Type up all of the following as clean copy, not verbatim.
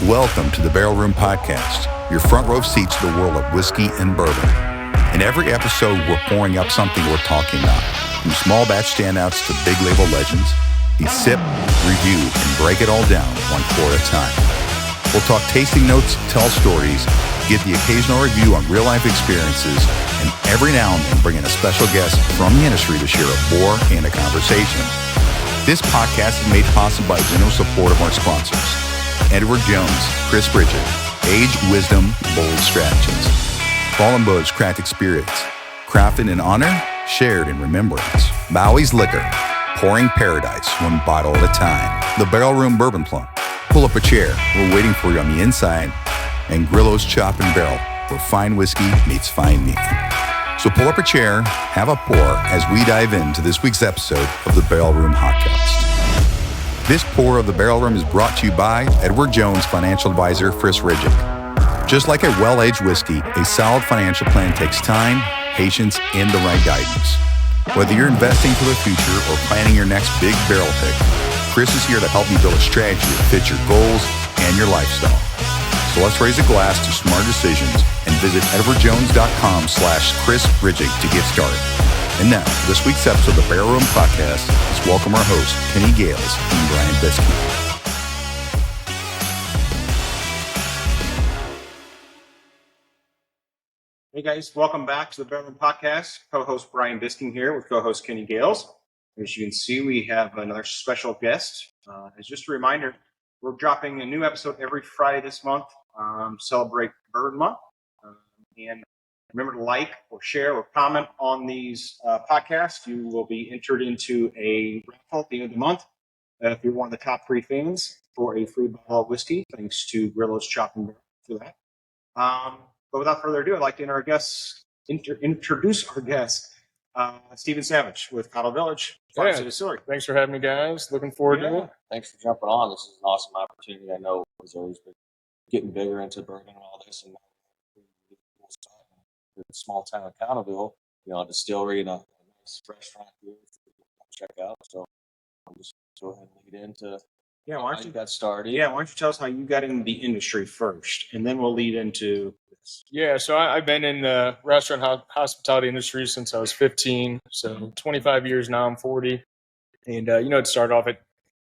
Welcome to the Barrel Room Podcast, your front row seats to the world of whiskey and bourbon. In every episode, we're pouring up something we're talking about, from small batch standouts to big label legends. We sip, review, and break it all down one pour at a time. We'll talk tasting notes, tell stories, give the occasional review on real-life experiences, and every now and then bring in a special guest from the industry to share a pour and a conversation. This podcast is made possible by the generous support of our sponsors. Edward Jones, Chris Bridget, Age, Wisdom, Bold Strategies. Fallen Boats Craft Experience. Crafted in honor, shared in remembrance. Bowie's Liquor. Pouring paradise one bottle at a time. The Barrel Room Bourbon Plum. Pull up a chair. We're waiting for you on the inside. And Grillo's Chop and Barrel, where fine whiskey meets fine meat. So pull up a chair, have a pour as we dive into this week's episode of the Barrel Room Podcast. This pour of the Barrel Room is brought to you by Edward Jones financial advisor Chris Ridgick. Just like a well-aged whiskey, a solid financial plan takes time, patience, and the right guidance. Whether you're investing for the future or planning your next big barrel pick, Chris is here to help you build a strategy that fits your goals and your lifestyle. So let's raise a glass to smart decisions and visit edwardjones.com/Chris Ridgick to get started. And now, this week's episode of the Barrel Room Podcast, let's welcome our hosts, Kenny Gales and Brian Bisky. Hey guys, welcome back to the Barrel Room Podcast. Co-host Brian Bisking here with co-host Kenny Gales. As you can see, we have another special guest. As just a reminder, we're dropping a new episode every Friday this month. Celebrate Bourbon Month. And remember to like or share or comment on these podcasts. You will be entered into a raffle at the end of the month if you're one of the top 3 fans for a free bottle of whiskey, thanks to Grillo's Chop and Barrel for that. But without further ado, I'd like to introduce our guest, Stephen Savage with Cottle Village Farmstead Distillery. Thanks for having me, guys. Looking forward to it. Thanks for jumping on. This is an awesome opportunity. I know it's always been getting bigger into bourbon and all this, and the small town of Cottleville, a distillery and a nice restaurant here to check out. So I'll just go ahead and lead into why don't you got started. Yeah, why don't you tell us how you got into the industry first, and then we'll lead into this. Yeah, so I've been in the restaurant hospitality industry since I was 15, so 25 years now. I'm 40, and it started off at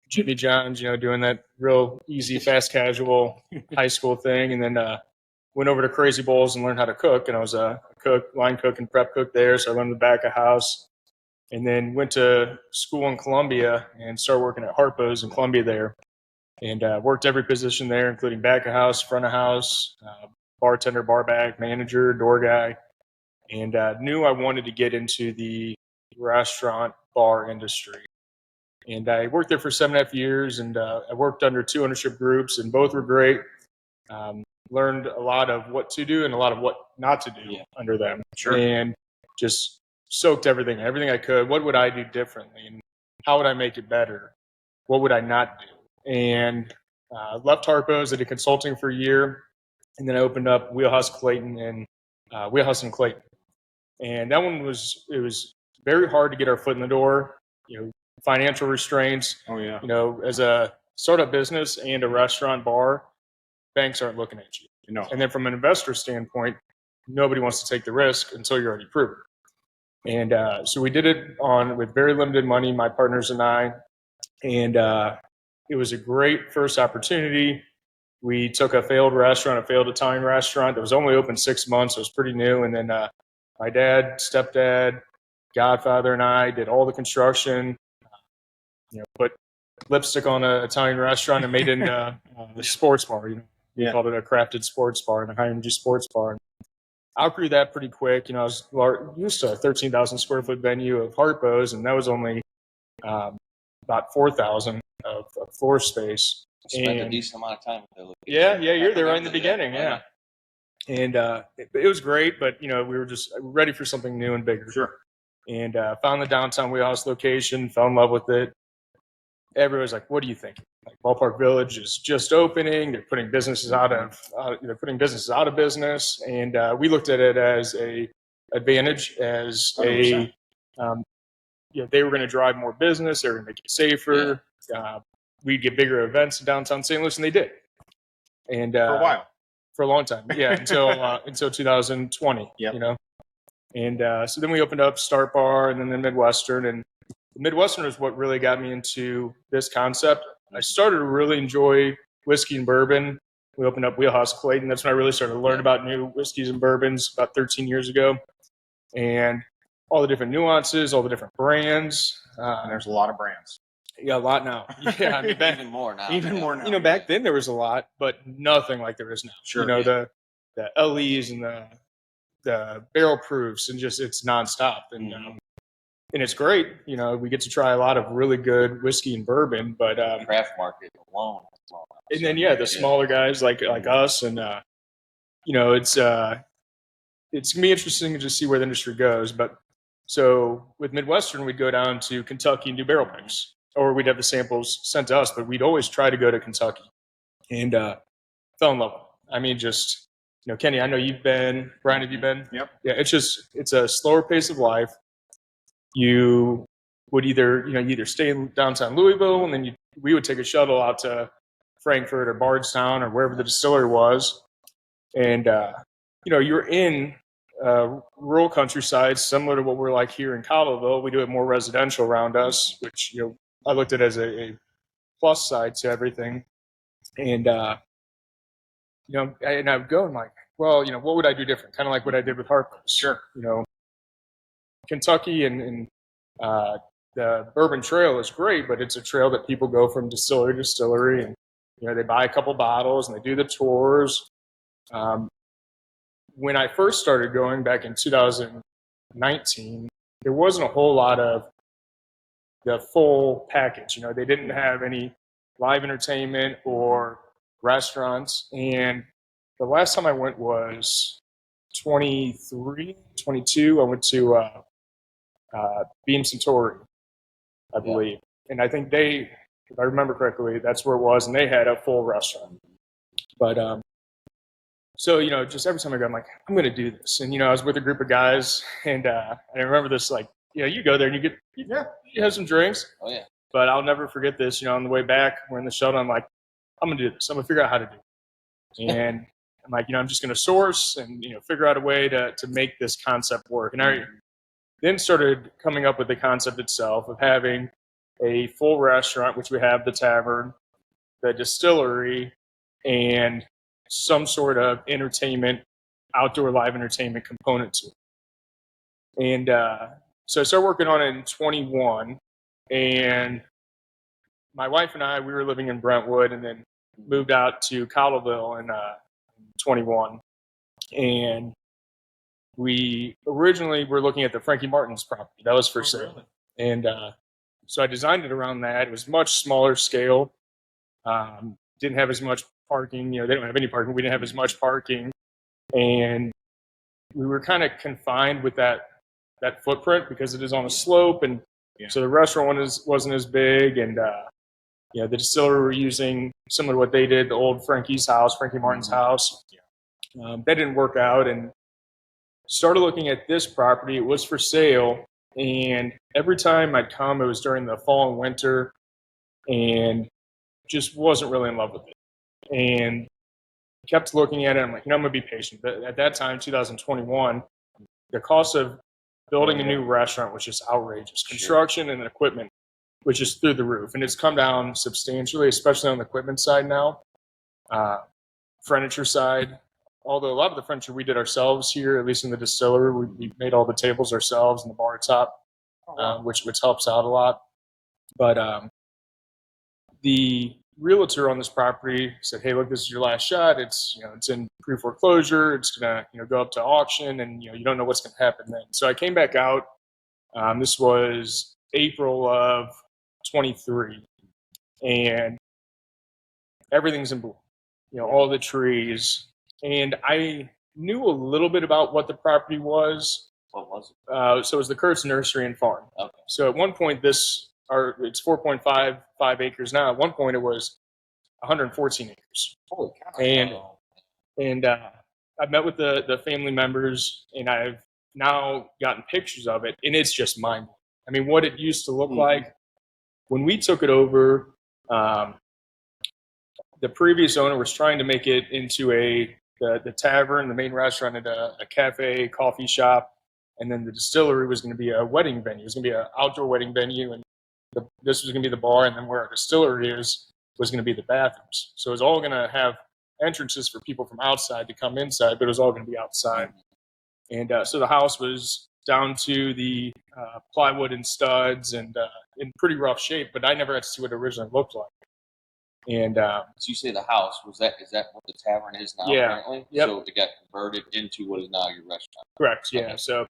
Jimmy John's, doing that real easy, fast casual high school thing, and then went over to Crazy Bowls and learned how to cook, and I was a cook, line cook and prep cook there, so I learned the back of house, and then went to school in Columbia and started working at Harpo's in Columbia there, and worked every position there, including back of house, front of house, bartender, bar back, manager, door guy, and knew I wanted to get into the restaurant bar industry. And I worked there for 7.5 years, and I worked under 2 ownership groups, and both were great. Learned a lot of what to do and a lot of what not to do under them. Sure. And just soaked everything I could. What would I do differently? And how would I make it better? What would I not do? And left Harpo's, I did consulting for a year, and then I opened up Wheelhouse Clayton and Wheelhouse in Clayton. And that one was very hard to get our foot in the door. Financial restraints. Oh yeah. As a startup business and a restaurant bar, banks aren't looking at you. And then from an investor standpoint, nobody wants to take the risk until you're already proven. And so we did it with very limited money, my partners and I. And it was a great first opportunity. We took a failed Italian restaurant that was only open 6 months. So it was pretty new. And then my dad, stepdad, godfather, and I did all the construction. Put lipstick on an Italian restaurant and made it into a sports bar. We called it a crafted sports bar and a high-energy sports bar. Outgrew that pretty quick. I was used to a 13,000 square foot venue of Harpo's, and that was only about 4,000 of floor space. Spent a decent amount of time with that. Yeah, you're there right in the beginning, yeah. And it was great, but we were just ready for something new and bigger. Sure. And found the downtown Wheelhouse location, fell in love with it. Everybody's like, "What do you think?" Like Ballpark Village is just opening; they're putting businesses out of business, and we looked at it as a advantage, as 100%. They were going to drive more business, they were going to make it safer. We'd get bigger events in downtown St. Louis, and they did. and For a while. for a long time, yeah, until 2020. Yep. You know, and so then we opened up Start Bar, and then the Midwestern, and the Midwestern is what really got me into this concept. I started to really enjoy whiskey and bourbon. We opened up Wheelhouse Clayton. That's when I really started to learn about new whiskeys and bourbons about 13 years ago, and all the different nuances, all the different brands. And there's a lot of brands. Yeah, a lot now. Yeah, I mean, Even more now. Now. you know, back then there was a lot, but nothing like there is now. Sure. You know, the LEs and the barrel proofs, and just it's nonstop, and it's great. You know, we get to try a lot of really good whiskey and bourbon, but Craft market alone. and then the smaller guys like us, and you know, it's gonna be interesting to see where the industry goes. But so with Midwestern, we'd go down to Kentucky and do barrel picks, or we'd have the samples sent to us, but we'd always try to go to Kentucky, and fell in love with it. I mean, just, you know, Kenny, I know you've been. Brian, have you been? Yep. Yeah, it's a slower pace of life. You would either stay in downtown Louisville, and then we would take a shuttle out to Frankfurt or Bardstown or wherever the distillery was, and you know, you're in rural countryside, similar to what we're like here in Cottleville. We do it more residential around us, which, you know, I looked at as a plus side to everything. And you know, and I would go and like, well, you know, what would I do different? Kind of like what I did with Harpo's. Sure. You know, Kentucky and the Bourbon Trail is great, but it's a trail that people go from distillery to distillery, and, you know, they buy a couple bottles and they do the tours. When I first started going back in 2019, there wasn't a whole lot of the full package. You know, they didn't have any live entertainment or restaurants. And the last time I went was 23, 22. I went to Beam Centauri, I believe. And I think if I remember correctly, that's where it was. And they had a full restaurant. But so, you know, just every time I go, I'm like, I'm going to do this. And, you know, I was with a group of guys, and I remember this, like, you know, you go there and you have some drinks. Oh, yeah. But I'll never forget this. You know, on the way back, we're in the shuttle. I'm like, I'm going to do this. I'm going to figure out how to do it. And I'm like, you know, I'm just going to source and, you know, figure out a way to make this concept work. And I then started coming up with the concept itself of having a full restaurant, which we have the Tavern, the distillery, and some sort of entertainment, outdoor live entertainment component to it. And so I started working on it in 21, and my wife and I, we were living in Brentwood, and then moved out to Cottleville in 21. And we originally were looking at the Frankie Martin's property. That was for sale. Really? And so I designed it around that. It was much smaller scale. Didn't have as much parking. You know, they don't have any parking. We didn't have as much parking. And we were kind of confined with that footprint because it is on a slope. And so the restaurant wasn't as big. And, you know, the distillery were using similar to what they did, the old Frankie Martin's house. That didn't work out, and started looking at this property. It was for sale, and every time I'd come, it was during the fall and winter, and just wasn't really in love with it. And kept looking at it. I'm like, you know, I'm going to be patient. But at that time, 2021, the cost of building a new restaurant was just outrageous. Construction and equipment was just through the roof. And it's come down substantially, especially on the equipment side now. Furniture side, although a lot of the furniture we did ourselves here, at least in the distillery, we made all the tables ourselves and the bar top, which helps out a lot. But the realtor on this property said, "Hey, look, this is your last shot. It's, you know, it's in pre-foreclosure. It's gonna, you know, go up to auction, and, you know, you don't know what's gonna happen then." So I came back out. This was April of 23, and everything's in bloom. You know, all the trees. And I knew a little bit about what the property was. What was it? So it was the Kurtz Nursery and Farm. Okay. So at one point, it's 4.55 acres now. At one point, it was 114 acres. Holy cow. And I've met with the family members, and I've now gotten pictures of it, and it's just mind-blowing. I mean, what it used to look like when we took it over. the previous owner was trying to make it into the Tavern, the main restaurant, and a cafe, coffee shop, and then the distillery was going to be a wedding venue. It was going to be an outdoor wedding venue, and this was going to be the bar, and then where our distillery was going to be the bathrooms. So it was all going to have entrances for people from outside to come inside, but it was all going to be outside. And so the house was down to the plywood and studs and in pretty rough shape, but I never had to see what it originally looked like. And So you say the house, is that what the tavern is now currently? Yep. So it got converted into what is now your restaurant. correct, yeah. Okay. So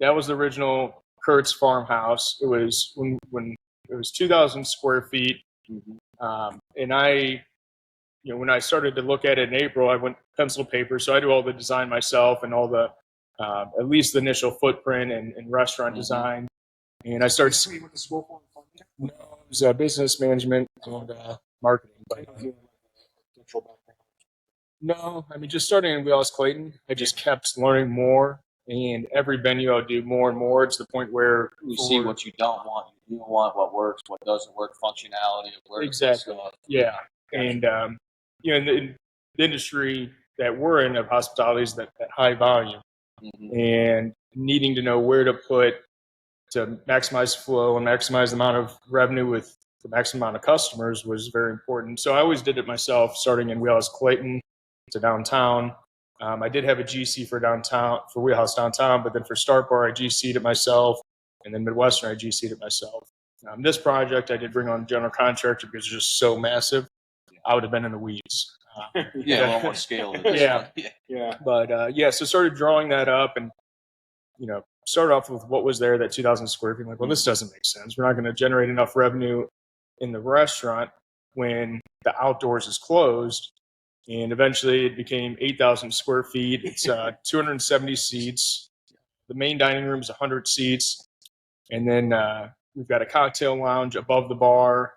that was the original Kurt's farmhouse. It was when it was 2,000 square feet. And when I started to look at it in April, I went pencil to paper. So I do all the design myself and all the, at least the initial footprint and restaurant design. And I started. You went to school for it? No, it was business management and marketing. But, no, I mean, just starting in Wheelhouse Clayton, I just kept learning more. And every venue I'll do more and more to the point where You see what you don't want, you don't want what works, what doesn't work, functionality of work. Exactly. Stuff. Yeah. And, in the industry that we're in of hospitality is that high volume and needing to know where to put to maximize flow and maximize the amount of revenue with the maximum amount of customers was very important. So I always did it myself, starting in Wheelhouse Clayton to downtown. I did have a GC for Wheelhouse downtown, but then for Start Bar, I GC'd it myself, and then Midwestern, I GC'd it myself. This project, I did bring on a general contractor because it's just so massive. I would have been in the weeds. A little more scale. Yeah. But so started drawing that up and, started off with what was there, that 2,000 square feet. I'm like, well, this doesn't make sense. We're not going to generate enough revenue in the restaurant when the outdoors is closed. And eventually it became 8,000 square feet. It's 270 seats. The main dining room is 100 seats. And then we've got a cocktail lounge above the bar,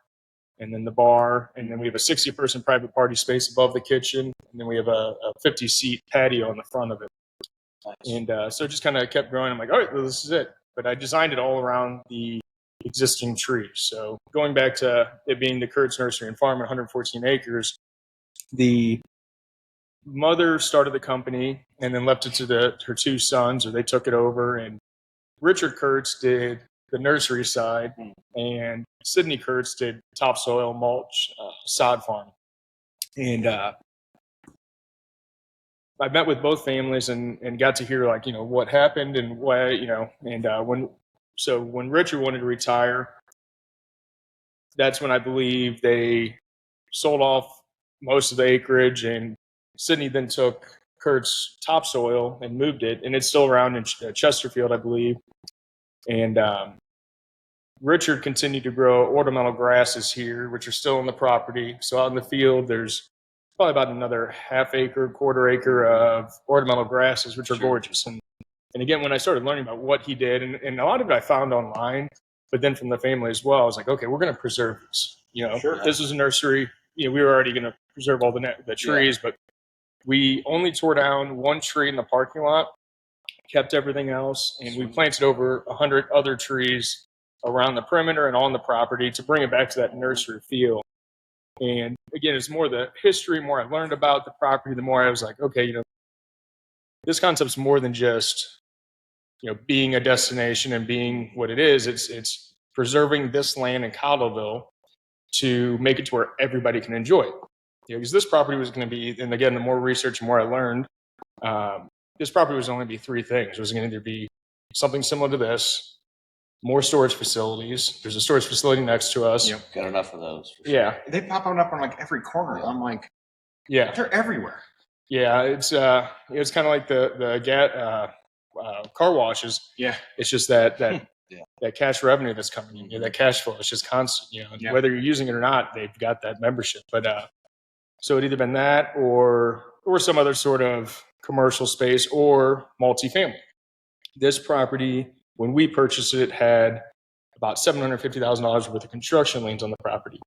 and then the bar. And then we have a 60-person private party space above the kitchen. And then we have a 50-seat patio in the front of it. Nice. And so it just kind of kept growing. I'm like, all right, well, this is it. But I designed it all around the existing trees. So going back to it being the Kurt's Nursery and Farm at 114 acres, the mother started the company and then left it to her two sons, or they took it over. And Richard Kurtz did the nursery side, and Sydney Kurtz did topsoil, mulch, sod farm. And I met with both families and got to hear what happened and why, and when Richard wanted to retire, that's when I believe they sold off most of the acreage, and Sydney then took Kurt's topsoil and moved it, and it's still around in Chesterfield, I believe. And Richard continued to grow ornamental grasses here, which are still on the property. So out in the field, there's probably about another quarter acre of ornamental grasses, which are gorgeous. And again, when I started learning about what he did, and a lot of it I found online, but then from the family as well, I was like, okay, we're going to preserve this. This is a nursery. We were already going to preserve all the trees, but we only tore down one tree in the parking lot, kept everything else, and we planted over 100 other trees around the perimeter and on the property to bring it back to that nursery feel. And again, it's more the history, more I learned about the property, the more I was like, okay, this concept's more than just, being a destination and being what it is. It's preserving this land in Cottleville to make it to where everybody can enjoy it. Because this property was going to be, and again, the more research, the more I learned, this property was only going to be three things. It was going to either be something similar to this, more storage facilities. There's a storage facility next to us. Yep. Got enough of those. Yeah. They pop up on every corner. I'm like, they're everywhere. Yeah, it's kind of like the car washes. Yeah. It's just that that cash revenue that's coming in, that cash flow. It's just constant. Whether you're using it or not, they've got that membership. But so it either been that or some other sort of commercial space or multifamily. This property, when we purchased it, had about $750,000 worth of construction liens on the property.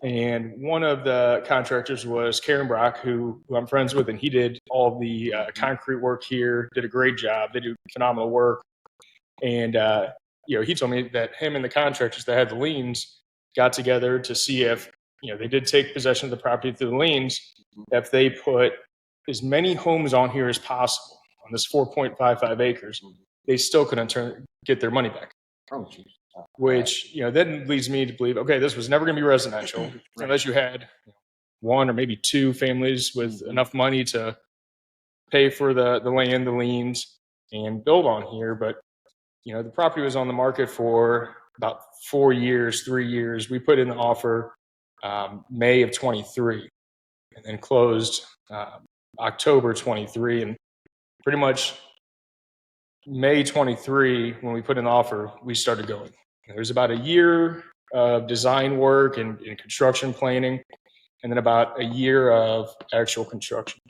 And one of the contractors was Karen Brock, who I'm friends with, and he did all the concrete work here, did a great job. They do phenomenal work. And, he told me that him and the contractors that had the liens got together to see if they did take possession of the property through the liens. If they put as many homes on here as possible on this 4.55 acres, they still couldn't get their money back. Oh, geez. Which, then leads me to believe, okay, this was never going to be residential unless you had one or maybe two families with enough money to pay for the land, the liens, and build on here. But, the property was on the market for about 4 years, 3 years. We put in the offer May of 23 and then closed October 23. And pretty much May 23, when we put in the offer, we started going. There was about a year of design work and construction planning, and then about a year of actual construction.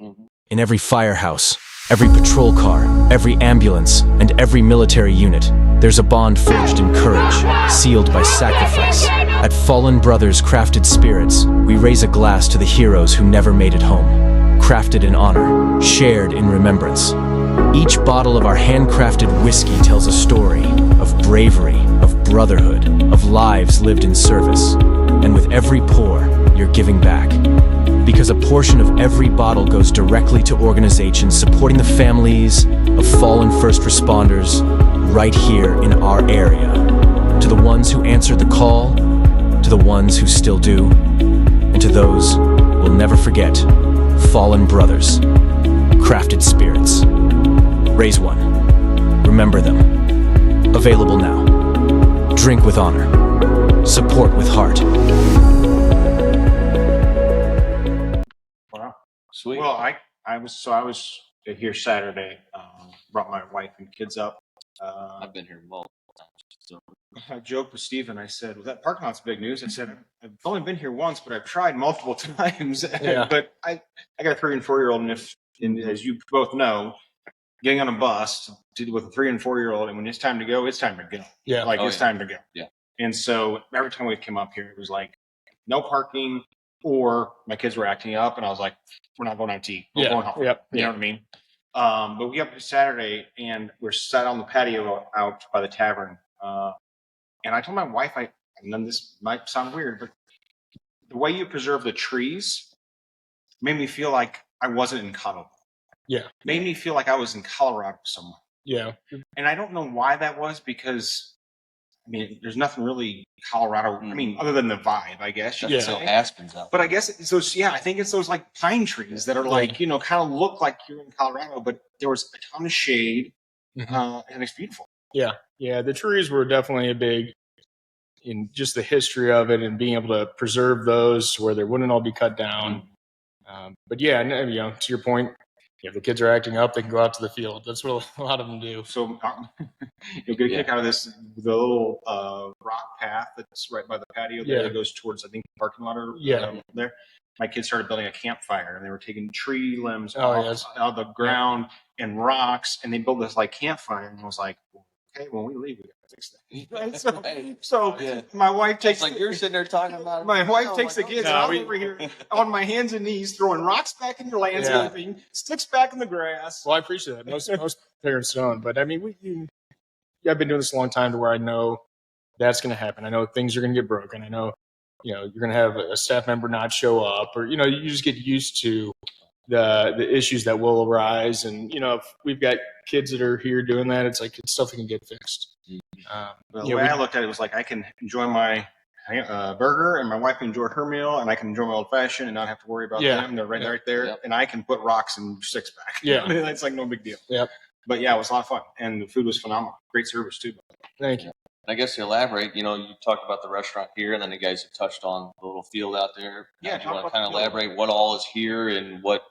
In every firehouse, every patrol car, every ambulance, and every military unit, there's a bond forged in courage, sealed by sacrifice. At Fallen Brothers Crafted Spirits, we raise a glass to the heroes who never made it home. Crafted in honor, shared in remembrance. Each bottle of our handcrafted whiskey tells a story of bravery, of brotherhood, of lives lived in service. And with every pour, you're giving back. Because a portion of every bottle goes directly to organizations supporting the families of fallen first responders right here in our area. To the ones who answered the call, to the ones who still do, and to those we'll never forget, Fallen Brothers, Crafted Spirits. Raise one. Remember them. Available now. Drink with honor. Support with heart. Wow. Sweet. Well, I was here Saturday. Brought my wife and kids up. I've been here multiple times. So I joked with Steven. I said, well, that parking lot's big news. I said, I've only been here once, but I've tried multiple times. Yeah. But I got a 3 and 4 year old, and as you both know, getting on a bus with a 3 and 4 year old, and when it's time to go, it's time to go. Yeah. It's time to go. Yeah. And so every time we came up here, it was like no parking, or my kids were acting up, and I was like, we're not going out to eat. We're going home. Yep. You know what I mean? But we got up Saturday, and we're sat on the patio out by the tavern. And I told my wife, this might sound weird, but the way you preserve the trees made me feel like I wasn't in Cottle. Yeah. Made me feel like I was in Colorado somewhere. Yeah. And I don't know why that was, because there's nothing really Colorado. Other than the vibe, I guess. Yeah. So aspens up. But I guess it's those. Yeah, I think it's those like pine trees that are like kind of look like you're in Colorado, but there was a ton of shade, and it's beautiful. Yeah. Yeah. The trees were definitely a big in just the history of it and being able to preserve those where they wouldn't all be cut down. But yeah, to your point, if the kids are acting up, they can go out to the field. That's what a lot of them do. So you'll get a kick out of this, the little rock path that's right by the patio there that goes towards, I think, the parking lot or there. My kids started building a campfire, and they were taking tree limbs out of the ground and rocks, and they built this like campfire. And I was like, okay, when we leave, we gotta fix that. So my wife takes like you're sitting there talking about it. My wife takes the kids, and I'm over here on my hands and knees throwing rocks back in your landscaping, sticks back in the grass. Well, I appreciate that. Most parents don't, but I've been doing this a long time to where I know that's going to happen. I know things are going to get broken. I know, you're going to have a staff member not show up, or you just get used to the issues that will arise. And if we've got kids that are here doing that, it's like it's stuff that can get fixed. The way I looked at it was like, I can enjoy my burger, and my wife can enjoy her meal, and I can enjoy my old fashioned and not have to worry about them. They're right there, and I can put rocks and sticks back. It's like no big deal. Yep. But yeah, it was a lot of fun, and the food was phenomenal. Great service too. Thank you. I guess to elaborate, you talked about the restaurant here, and then you guys have touched on the little field out there. Yeah, do you want to kind of elaborate what all is here and what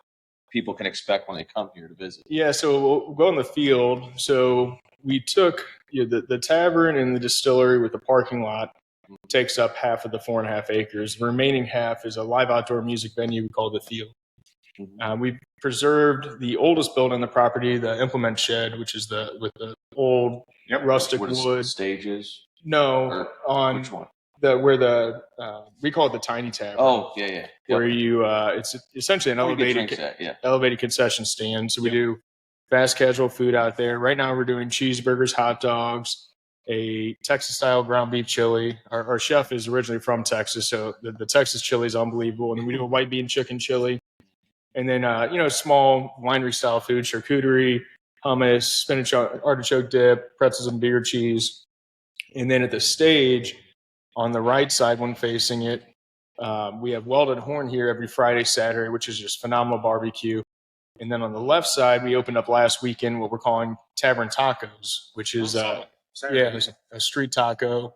people can expect when they come here to visit? Yeah, so we'll go in the field. So we took the tavern and the distillery with the parking lot takes up half of the 4.5 acres. The remaining half is a live outdoor music venue we call the Field. We preserved the oldest building on the property, the implement shed, which is with the old rustic wood stages. No, on which one? Where we call it the Tiny Tavern. Oh, yeah. Where it's essentially an elevated concession stand. So we do fast casual food out there. Right now we're doing cheeseburgers, hot dogs, a Texas-style ground beef chili. Our chef is originally from Texas, so the Texas chili is unbelievable. And then we do a white bean chicken chili. And then, small winery-style food, charcuterie, hummus, spinach artichoke dip, pretzels and beer cheese. And then at the stage, on the right side, when facing it, we have Welded Horn here every Friday, Saturday, which is just phenomenal barbecue. And then on the left side, we opened up last weekend what we're calling Tavern Tacos, which is a street taco.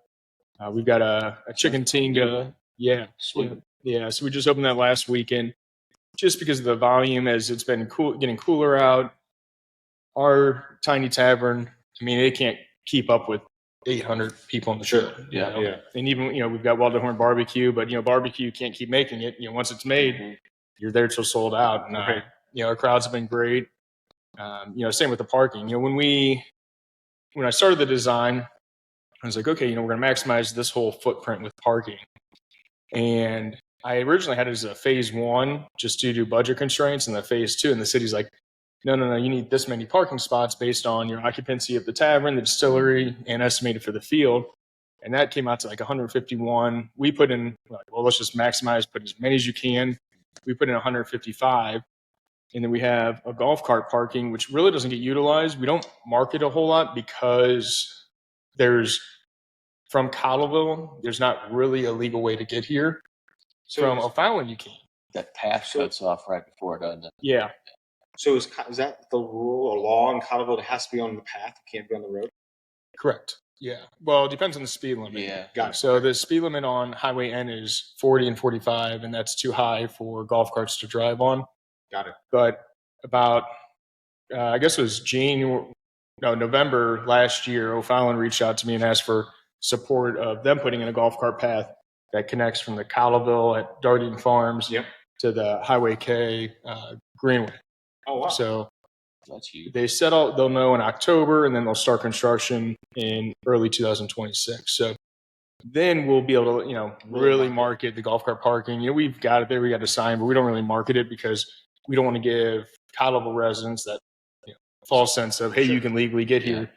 We've got a chicken tinga. Yeah, Sweet. yeah. So we just opened that last weekend, just because of the volume as it's been getting cooler out. Our tiny tavern, I mean, it can't keep up with 800 people on the show. Yeah. And even, we've got Welded Horn barbecue, but, barbecue, you can't keep making it. Once it's made, you're there till sold out. And, our crowds have been great. Same with the parking. When I started the design, I was like, okay, we're going to maximize this whole footprint with parking. And I originally had it as a phase 1 just due to budget constraints, and the phase 2, and the city's like, no, you need this many parking spots based on your occupancy of the tavern, the distillery, and estimated for the field. And that came out to like 151. We put in, let's just maximize, put as many as you can. We put in 155. And then we have a golf cart parking, which really doesn't get utilized. We don't market a whole lot because from Cottleville, there's not really a legal way to get here. So from O'Fallon, you can. That path shuts off right before it, doesn't it? Yeah. So is that the rule or law in Cottle Village? It has to be on the path. It can't be on the road. Correct. Yeah. Well, it depends on the speed limit. Yeah. Got it. So the speed limit on Highway N is 40 and 45, and that's too high for golf carts to drive on. Got it. But about, I guess it was November last year, O'Fallon reached out to me and asked for support of them putting in a golf cart path that connects from the Cottleville at Darden Farms to the Highway K Greenway. Oh, wow. So that's huge. They'll know in October, and then they'll start construction in early 2026. So then we'll be able to, really market the golf cart parking. We've got it there. We got a sign, but we don't really market it because we don't want to give Cottleville residents that false sense of, hey, you can legally get here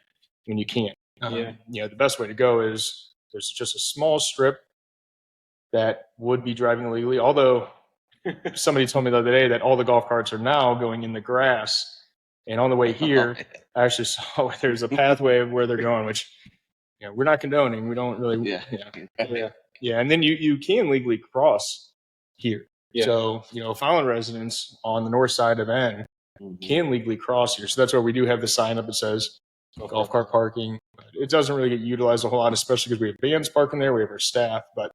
when you can't. The best way to go is there's just a small strip that would be driving illegally. Although somebody told me the other day that all the golf carts are now going in the grass. And on the way here, I actually saw there's a pathway of where they're going, which we're not condoning. We don't really. Yeah. And then you can legally cross here. Yeah. So, Fallon residents on the north side of N can legally cross here. So that's why we do have the sign up that says golf cart parking. It doesn't really get utilized a whole lot, especially because we have bands parking there. We have our staff. But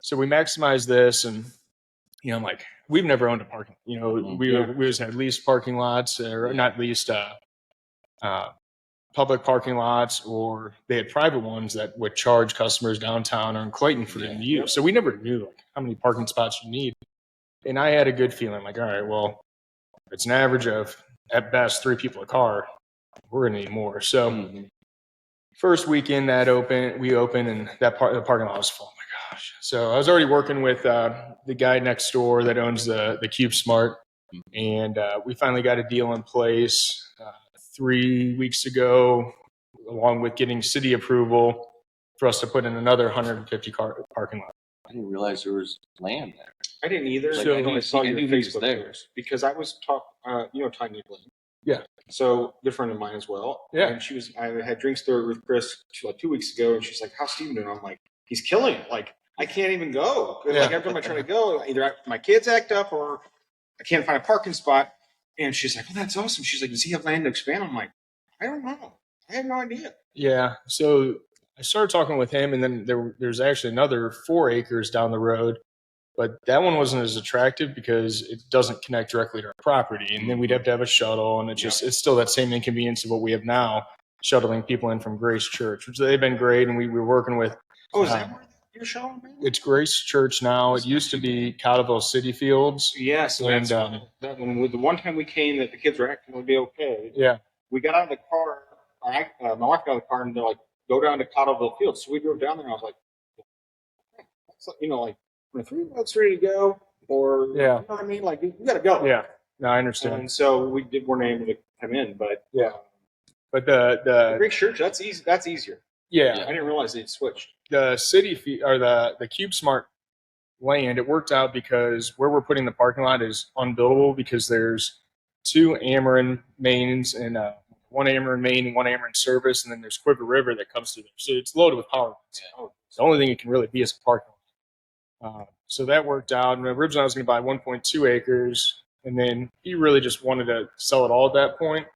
so we maximize this, and, I'm like, we've never owned a parking. We always had leased parking lots, or not leased public parking lots, or they had private ones that would charge customers downtown or in Clayton for them to use. So we never knew how many parking spots you need. And I had a good feeling, like, all right, well, it's an average of, at best, 3 people a car. We're going to need more. So first weekend we opened, and the parking lot was full. Oh my gosh. So I was already working with the guy next door that owns the Cube Smart. And we finally got a deal in place 3 weeks ago, along with getting city approval for us to put in another 150 car parking lot. I didn't realize there was land there. I didn't either. So I saw your Facebook there post because I was Tiny Lynn. Yeah. So good friend of mine as well. Yeah. And I had drinks there with Chris 2 weeks ago, and she's like, "How's Steven doing?" I'm like, "He's killing it. Like, I can't even go. Like, every time I try to go, either my kids act up or I can't find a parking spot." And she's like, "Oh, that's awesome." She's like, "Does he have land to expand?" I'm like, "I don't know. I have no idea." Yeah. So I started talking with him, and then there's actually another 4 acres down the road, but that one wasn't as attractive because it doesn't connect directly to our property. And then we'd have to have a shuttle, and it's still that same inconvenience of what we have now, shuttling people in from Grace Church, which they've been great. And we were working with. Oh, is that where you're showing me? It's Grace Church now. It used to be Cottle City Fields. Yes. And that when the one time we came that the kids were acting would be okay. Yeah. We got out of the car. My wife got out of the car, and they're like, "Go down to Cottle Field." So we drove down there, and I was like, like when 3 minutes ready to go, or you know what I mean? Like, you got to go. Yeah. No, I understand. And so weren't able to come in, but but the Greek church, that's easy. That's easier. Yeah, I didn't realize they'd switched. the or the CubeSmart land, it worked out because where we're putting the parking lot is unbuildable because there's 2 Ameren mains and 1 Ameren main and 1 Ameren service, and then there's Quiver River that comes through there. So it's loaded with power lines. Yeah. The only thing it can really be is a parking lot. So that worked out. And originally I was going to buy 1.2 acres, and then he really just wanted to sell it all at that point.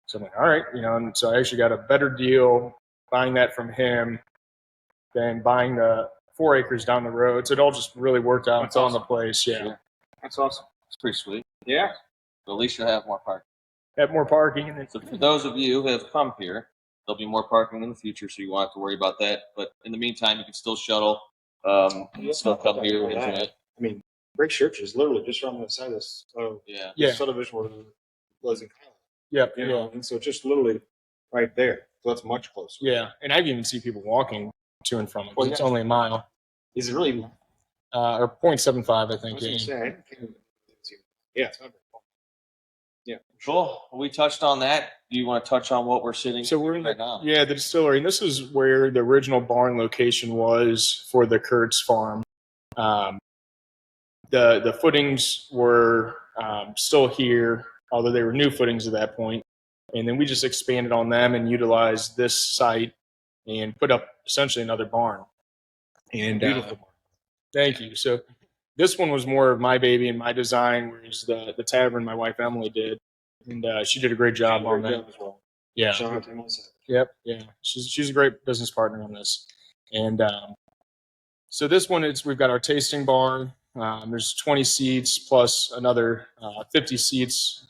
So I'm like, all right, and so I actually got a better deal buying that from him than buying the 4 acres down the road. So it all just really worked out. It's all in the place. Yeah. Sure. That's awesome. It's pretty sweet. Yeah. But at least you'll have more parking. Have more parking. And then, So for those of you who have come here, there'll be more parking in the future, so you won't have to worry about that. But in the meantime, you can still shuttle, still come here and enjoy it. I mean, Brick Church is literally just around the side of this Yeah. subdivision where Liz and Kyle. Yep. You know, and so just literally right there. So that's much closer. Yeah. And I've even seen people walking to and from it. Well, It's yeah. only a mile. Is it really? Or 0.75, I I was think. gonna say, I didn't think yeah, it's not very far. Yeah. Cool. We touched on that. Do you want to touch on what we're sitting So we're in right now? the distillery, and this is where the original barn location was for the Kurtz farm. The footings were still here, although they were new footings at that point. And then we just expanded on them and utilized this site and put up essentially another barn. And Beautiful. thank you. So this one was more of my baby and my design, whereas the tavern my wife Emily did, and she did a great job on that. as well. Yeah. Shout out to Emily. Yep. Yeah. She's a great business partner on this. And so this one we've got our tasting bar. There's 20 seats plus another 50 seats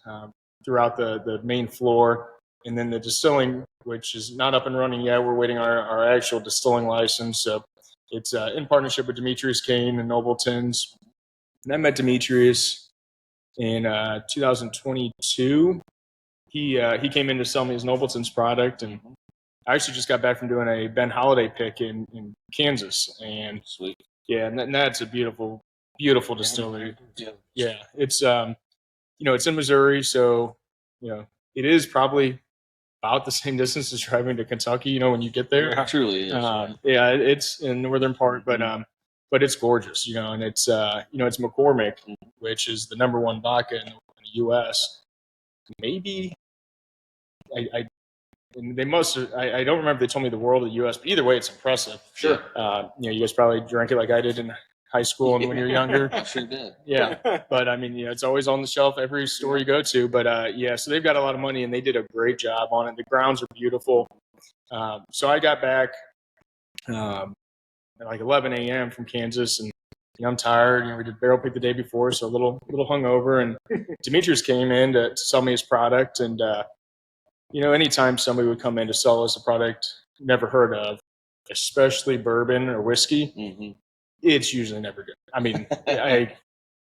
throughout the main floor. And then the distilling, which is not up and running yet. We're waiting our actual distilling license. So it's in partnership with Demetrius Kane and Nobleton's. And I met Demetrius in 2022. He came in to sell me his Nobleton's product, and I actually just got back from doing a Ben Holiday pick in Kansas, and Sweet. yeah, and that's a beautiful distillery. Yeah, it's it's in Missouri, so it is probably about the same distance as driving to Kentucky. When you get there, It truly is. yeah, it's in the northern part, but it's gorgeous, and it's it's McCormick, which is the #1 vodka in the U.S. Maybe and they must. I don't remember if they told me the world of the U.S., but either way, it's impressive. Sure. You guys probably drank it like I did in high school and when you're younger. I sure did. Yeah, but I mean, it's always on the shelf every store you go to. But so they've got a lot of money and they did a great job on it. The grounds are beautiful. So I got back at like 11 a.m. from Kansas, and I'm tired. We did barrel pick the day before, so a little hungover. And Demetrius came in to sell me his product, and anytime somebody would come in to sell us a product never heard of, especially bourbon or whiskey, it's usually never good. I mean,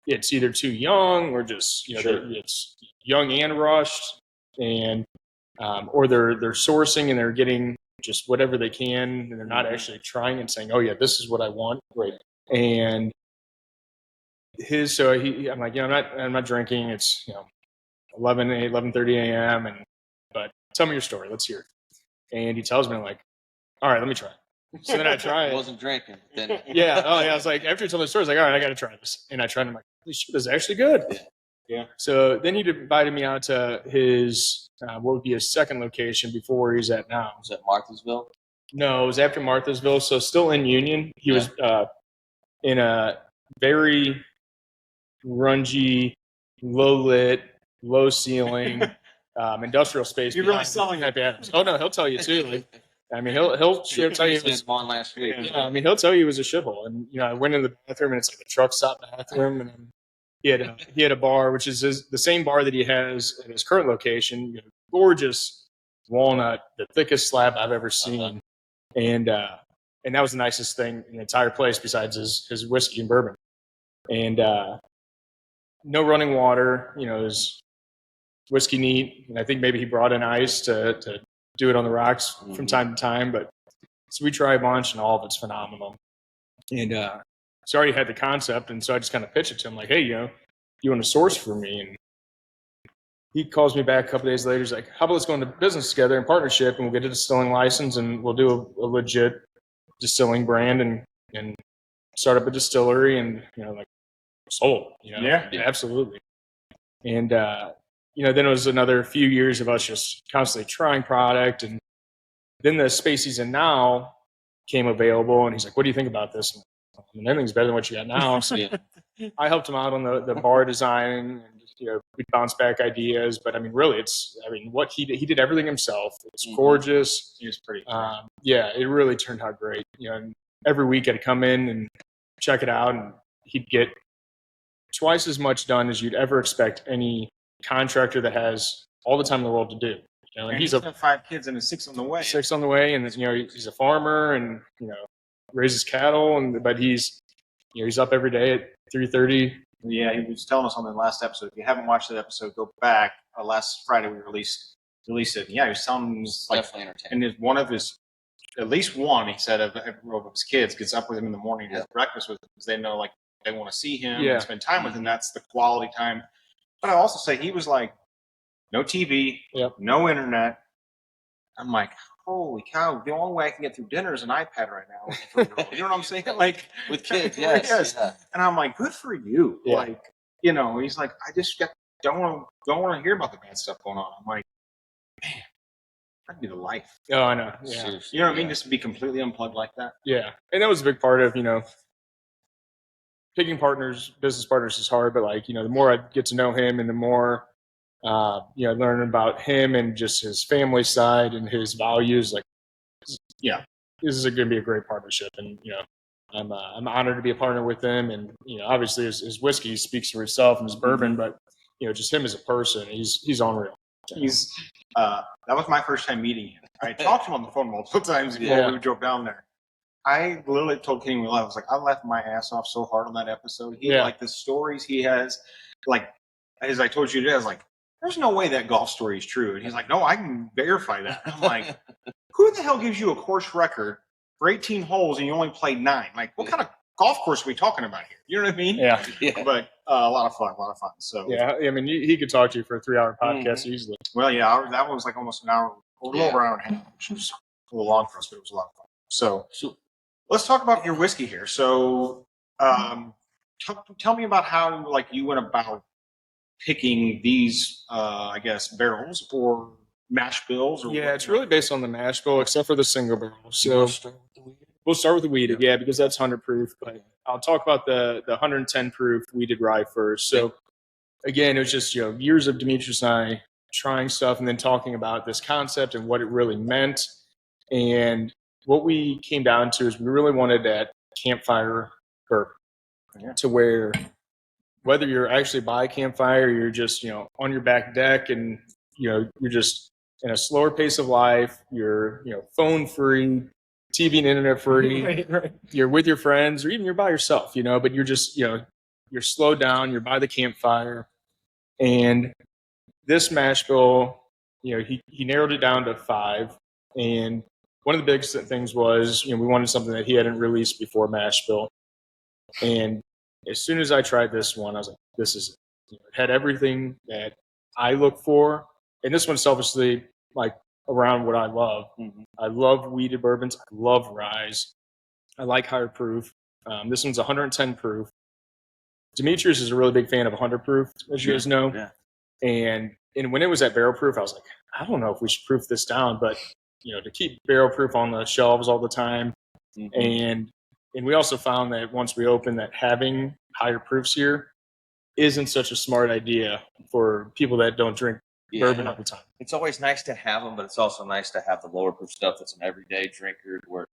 it's either too young or just it's young and rushed, and or they're sourcing and they're getting just whatever they can, and they're not actually trying and saying, "Oh yeah, this is what I want." Right. And I'm like, I'm not drinking. It's 11:30 a.m. But tell me your story. Let's hear it. And he tells me, I'm like, all right, let me try it. So then I try it. Wasn't drinking. Then. Yeah. Oh yeah. I was like, after he told me the story, I was like, all right, I got to try this. And I tried it. I'm like, holy shit, this is actually good. Yeah. So then he invited me out to his, what would be his second location before where he's at now. Was that Marthasville? No, it was after Marthasville. So still in Union. He was in a very grungy, low lit, low ceiling, industrial space. You're really selling Happy Adams. Oh no, he'll tell you too. Like, I mean, he'll tell you. It was one last week. Yeah, I mean, he'll tell you it was a shithole. And I went in the bathroom, and it's like a truck stop bathroom, and then he had a bar, which is the same bar that he has at his current location. Gorgeous walnut, the thickest slab I've ever seen, and that was the nicest thing in the entire place besides his whiskey and bourbon, and no running water. His whiskey neat, and I think maybe he brought in ice to do it on the rocks from time to time. But so we try a bunch, and all of it's phenomenal. And so I already had the concept, and so I just kind of pitched it to him like, hey, you want to source for me? And he calls me back a couple days later. He's like, how about let's go into business together in partnership and we'll get a distilling license and we'll do a legit distilling brand and start up a distillery and, like sold, Yeah. absolutely. And, then it was another few years of us just constantly trying product. And then the space he's in now came available and he's like, what do you think about this? And everything's better than what you got now. So I helped him out on the bar design and, we bounce back ideas, but really what he did everything himself. It's gorgeous. He was pretty, it really turned out great. And every week I'd come in and check it out and he'd get twice as much done as you'd ever expect any contractor that has all the time in the world to do. And he's got 5 kids and 6 on the way. 6 on the way, and he's a farmer and raises cattle, but he's up every day at 3:30. Yeah, he was telling us on the last episode. If you haven't watched that episode, go back. Last Friday we released it. Yeah, he was telling us Definitely entertaining. and one of his, at least one, he said of his kids gets up with him in the morning and has breakfast with him because they know they want to see him and spend time with him. That's the quality time. But I also say he was like, no TV, no internet. I'm like, holy cow! The only way I can get through dinner is an iPad right now. You know what I'm saying? Like with kids, yes. Yeah. And I'm like, good for you. Yeah. Like, he's like, I just don't want to hear about the bad stuff going on. I'm like, man, that'd be the life. Oh, I know. Yeah. Seriously, You know what I mean? Just to be completely unplugged like that. Yeah, and that was a big part of picking business partners is hard, but the more I get to know him and the more learn about him and just his family side and his values, this is going to be a great partnership. And I'm honored to be a partner with him. And obviously his whiskey speaks for itself and his bourbon, but just him as a person, he's unreal. He's that was my first time meeting him. I talked to him on the phone multiple times before we drove down there. I literally told Kenny we left. I was like, I left my ass off so hard on that episode. The stories he has, as I told you today, I was like, there's no way that golf story is true. And he's like, no, I can verify that. I'm like, who the hell gives you a course record for 18 holes and you only played 9? Like, what kind of golf course are we talking about here? You know what I mean? Yeah. But a lot of fun. So yeah, he could talk to you for a 3-hour podcast easily. Well, yeah, that was like almost an hour, a little over an hour and a half, which was a little long for us, but it was a lot of fun. So let's talk about your whiskey here. So tell me about how you went about picking these, barrels or mash bills. It's really based on the mash bill, except for the single barrel. So we'll start with the wheated, because that's 100 proof. But I'll talk about the 110 proof wheated rye first. So again, it was just years of Demetrius and I trying stuff and then talking about this concept and what it really meant. And what we came down to is we really wanted that campfire bourbon to whether you're actually by a campfire, or you're just, on your back deck and, you're just in a slower pace of life, you're, phone free, TV and internet free, right. You're with your friends or even you're by yourself, but you're just, you're slowed down, you're by the campfire. And this mash bill, he narrowed it down to 5. And one of the biggest things was, we wanted something that he hadn't released before mash bill. And as soon as I tried this one, I was like, this is it. It had everything that I look for. And this one's selfishly around what I love. Mm-hmm. I love wheated bourbons. I love rye. I like higher proof. This one's 110 proof. Demetrius is a really big fan of 100 proof, as you guys know. Yeah. And when it was at barrel proof, I was like, I don't know if we should proof this down, but to keep barrel proof on the shelves all the time. Mm-hmm. And we also found that once we opened that having higher proofs here isn't such a smart idea for people that don't drink bourbon all the time. It's always nice to have them, but it's also nice to have the lower proof stuff that's an everyday drinker where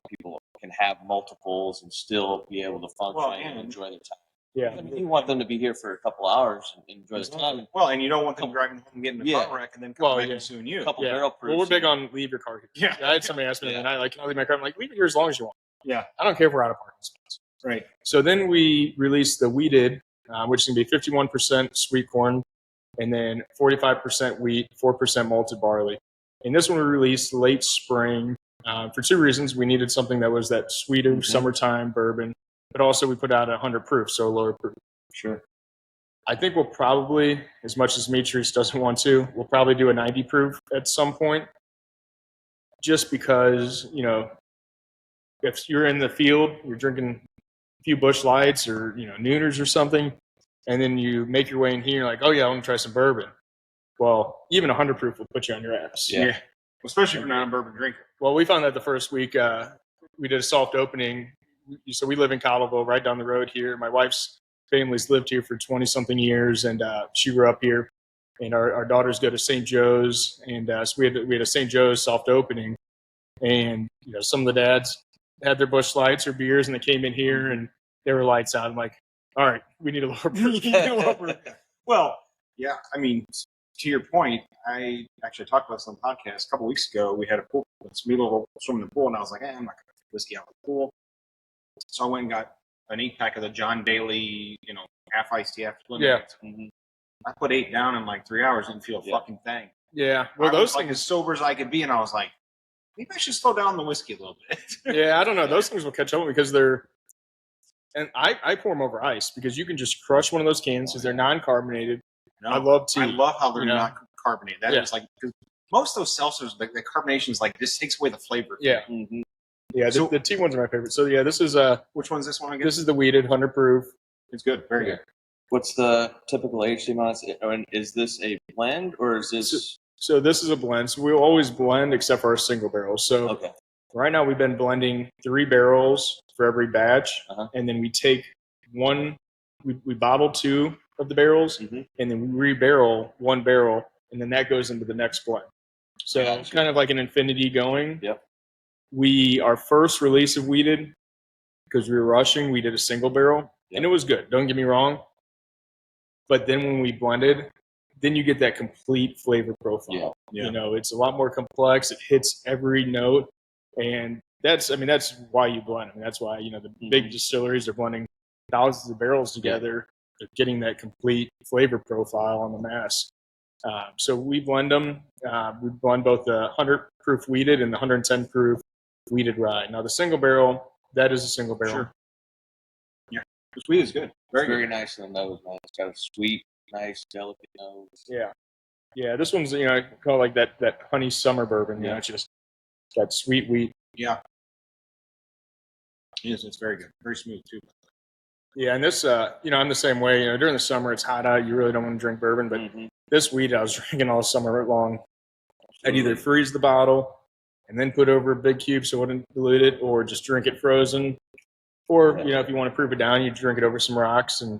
people can have multiples and still be able to function and enjoy their time. Yeah. I mean, you want them to be here for a couple hours and enjoy this time. Well, and you don't want them driving home and getting a car wreck and then come back and suing you. A couple barrel proofs. Well, we're big on leave your car here. Yeah. I had somebody ask me the other night, can I leave my car? I'm like, leave it here as long as you want. Yeah. I don't care if we're out of parking spots. Right. So then we released the wheated, which is going to be 51% sweet corn, and then 45% wheat, 4% malted barley. And this one we released late spring for 2 reasons. We needed something that was that sweeter summertime bourbon, but also we put out 100 proof, so lower proof. Sure. I think we'll probably, as much as Demetrius doesn't want to, we'll probably do a 90 proof at some point. Just because, if you're in the field, you're drinking a few Busch Lights or, Nooners or something, and then you make your way in here, you're like, oh yeah, I want to try some bourbon. Well, even 100 proof will put you on your ass. Yeah. Especially if you're not a bourbon drinker. Well, we found that the first week we did a soft opening. So we live in Cottleville, right down the road here. My wife's family's lived here for 20-something years, and she grew up here. And our daughters go to St. Joe's, and so we had a St. Joe's soft opening. And some of the dads had their Busch Lights or beers, and they came in here, and they were lights out. I'm like, all right, we need a lower proof. Well, yeah, I mean, to your point, I actually talked about this on the podcast a couple weeks ago. We had a pool. We were swimming in the pool, and I was like, I'm not going to take whiskey out of the pool. So I went and got an 8-pack of the John Daly, half iced tea, half lemon. Yeah. I put 8 down in like 3 hours, didn't feel a fucking thing. Yeah. Well, I those was like as sober as I could be, and I was like, maybe I should slow down the whiskey a little bit. Yeah, I don't know. Those things will catch up because they're, and I pour them over ice because you can just crush one of those cans because they're non-carbonated. No, I love tea. I love how they're not carbonated. That Yeah. is like, because most of those seltzers, the carbonation is like, this takes away the flavor. Yeah. Mm-hmm. Yeah, So- the tea ones are my favorite. So yeah, this is Which one's this one again? this is the weeded 100 proof. It's good. Very good. What's the typical age amount? And is this a blend or is this So this is a blend. So we'll always blend except for our single barrels. So okay? right now we've been blending 3 barrels for every batch, and then we take one. We bottle 2 of the barrels, Mhm. and then we rebarrel 1 barrel, and then that goes into the next blend. So Gotcha. it's kind of like an infinity going. Yep. Our first release of weeded, because we were rushing, we did a single barrel, and it was good. Don't get me wrong. But then when we blended, then you get that complete flavor profile. Yeah. It's a lot more complex. It hits every note, and that's why you blend. That's why the big distilleries are blending thousands of barrels together. They're getting that complete flavor profile on the mass. So we blend them. We blend both the 100 proof weeded and the 110 proof weeded rye. Now the single barrel, that is a single barrel. Sure. Yeah, the sweet is good. Very nice in the nose, man. It's got a sweet, nice, delicate nose. Yeah. This one's I call it like that honey summer bourbon. It's just that sweet wheat. Yeah. Yes, it's very good. Very smooth too. Yeah, and this I'm the same way. During the summer it's hot out. You really don't want to drink bourbon, but this wheat I was drinking all summer long. I'd either freeze the bottle and then put over a big cube so it wouldn't dilute it, or just drink it frozen. Or, if you want to proof it down, you drink it over some rocks, and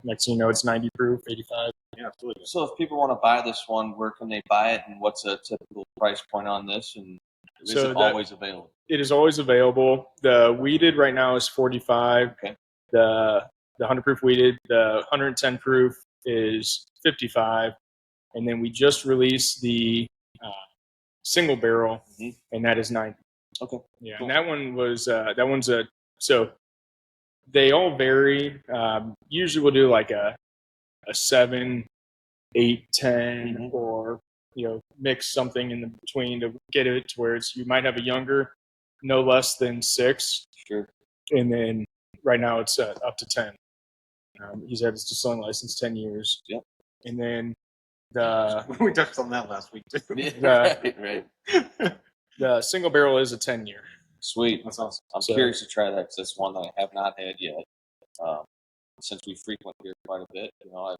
next thing you know, it's 90 proof, 85. Yeah, absolutely. So if people want to buy this one, where can they buy it, and what's a typical price point on this? And is it always available? It is always available. The weeded right now is 45. Okay. The 100 proof weeded, the 110 proof is 55, and then we just released the single barrel, and that is 90. Okay. Yeah, Cool. and that one was so they all vary. Usually we'll do like a 7, 8, 10, or mix something in between to get it to where you might have a younger, no less than 6. Sure. And then right now it's up to 10. He's had his distilling license 10 years. Yep. And then We touched on that last week too. Right. the single barrel is a 10-year. Sweet. That's awesome. I'm curious to try that because that's one that I have not had yet. Since we frequent here quite a bit, I've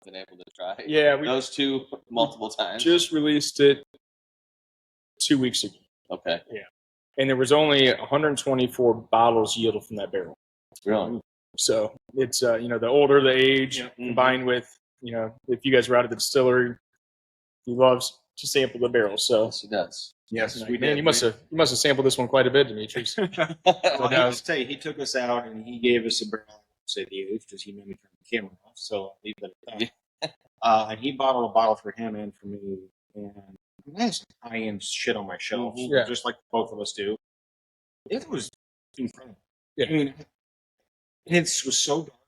been able to try those 2 multiple times. Just released it 2 weeks ago. Okay. Yeah. And there was only 124 bottles yielded from that barrel. Really? So it's, the older the age combined with, if you guys were out at the distillery, he loves to sample the barrel. So Yes, he does. Yes, we man, did. you must have sampled this one quite a bit, Demetrius. Well, I have to tell you, he took us out and he gave us a barrel. I won't say the age because he made me turn the camera off. So I'll leave it at that. And he bottled a bottle for him and for me. And I had some high-end shit on my shelf, just like both of us do. It was incredible. Yeah. I mean, it was so dark.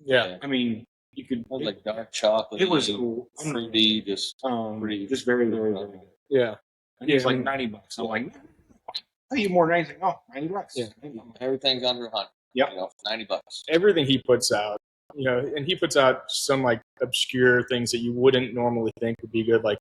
Yeah. I mean, you could It was like dark chocolate. it was fruity, just pretty. just very, very, very good. Yeah. And it was like $90. I'm like, I'll pay you more than anything. Oh, $90. Yeah. Everything's under 100. Yep. $90. Everything he puts out and he puts out some like obscure things that you wouldn't normally think would be good, like,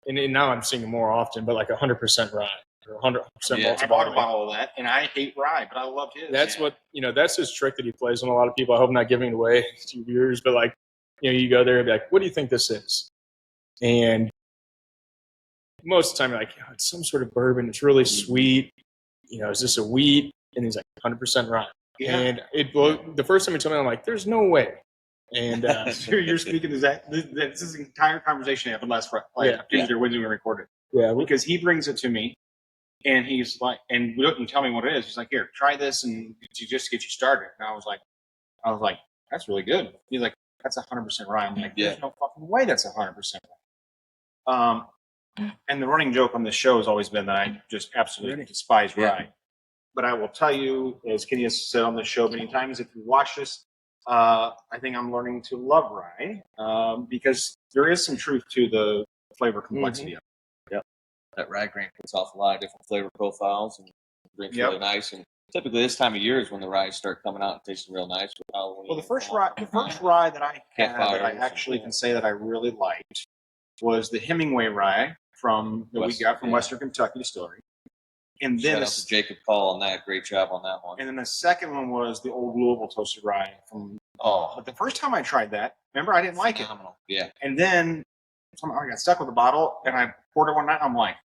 and now I'm seeing it more often, but like 100% rye or 100% I bought a bottle of that, and I hate rye, but I loved his. That's what, that's his trick that he plays on a lot of people. I hope I'm not giving it away to viewers, but like, you go there and be like, what do you think this is? And most of the time you're like, it's some sort of bourbon. It's really sweet. Is this a wheat? And he's like 100% rye. Yeah. And the first time he told me, I'm like, there's no way. And you're speaking to that. This is an entire conversation happened last Friday, Tuesday or Wednesday we recorded. Yeah. Because he brings it to me, and he's like, and he doesn't tell me what it is. He's like, here, try this, and to just get you started. And I was like, that's really good. He's like, that's 100% rye. I'm like, there's no fucking way that's 100% rye. And the running joke on this show has always been that I just absolutely despise rye. But I will tell you, as Kenny has said on this show many times, if you watch this, I think I'm learning to love rye because there is some truth to the flavor complexity of it. Yep. That rye grain puts off a lot of different flavor profiles and drinks really nice. And typically this time of year is when the ryes start coming out and tasting real nice. Well, the first rye that I had that I actually can say that I really liked was the Hemingway rye that we got from Western Kentucky Distillery. And then shout out to Jacob Paul on that. Great job on that one. And then the second one was the Old Louisville Toasted Rye but the first time I tried that, remember, I didn't like it. Yeah. And then somehow I got stuck with the bottle, and I poured it one night. I'm like,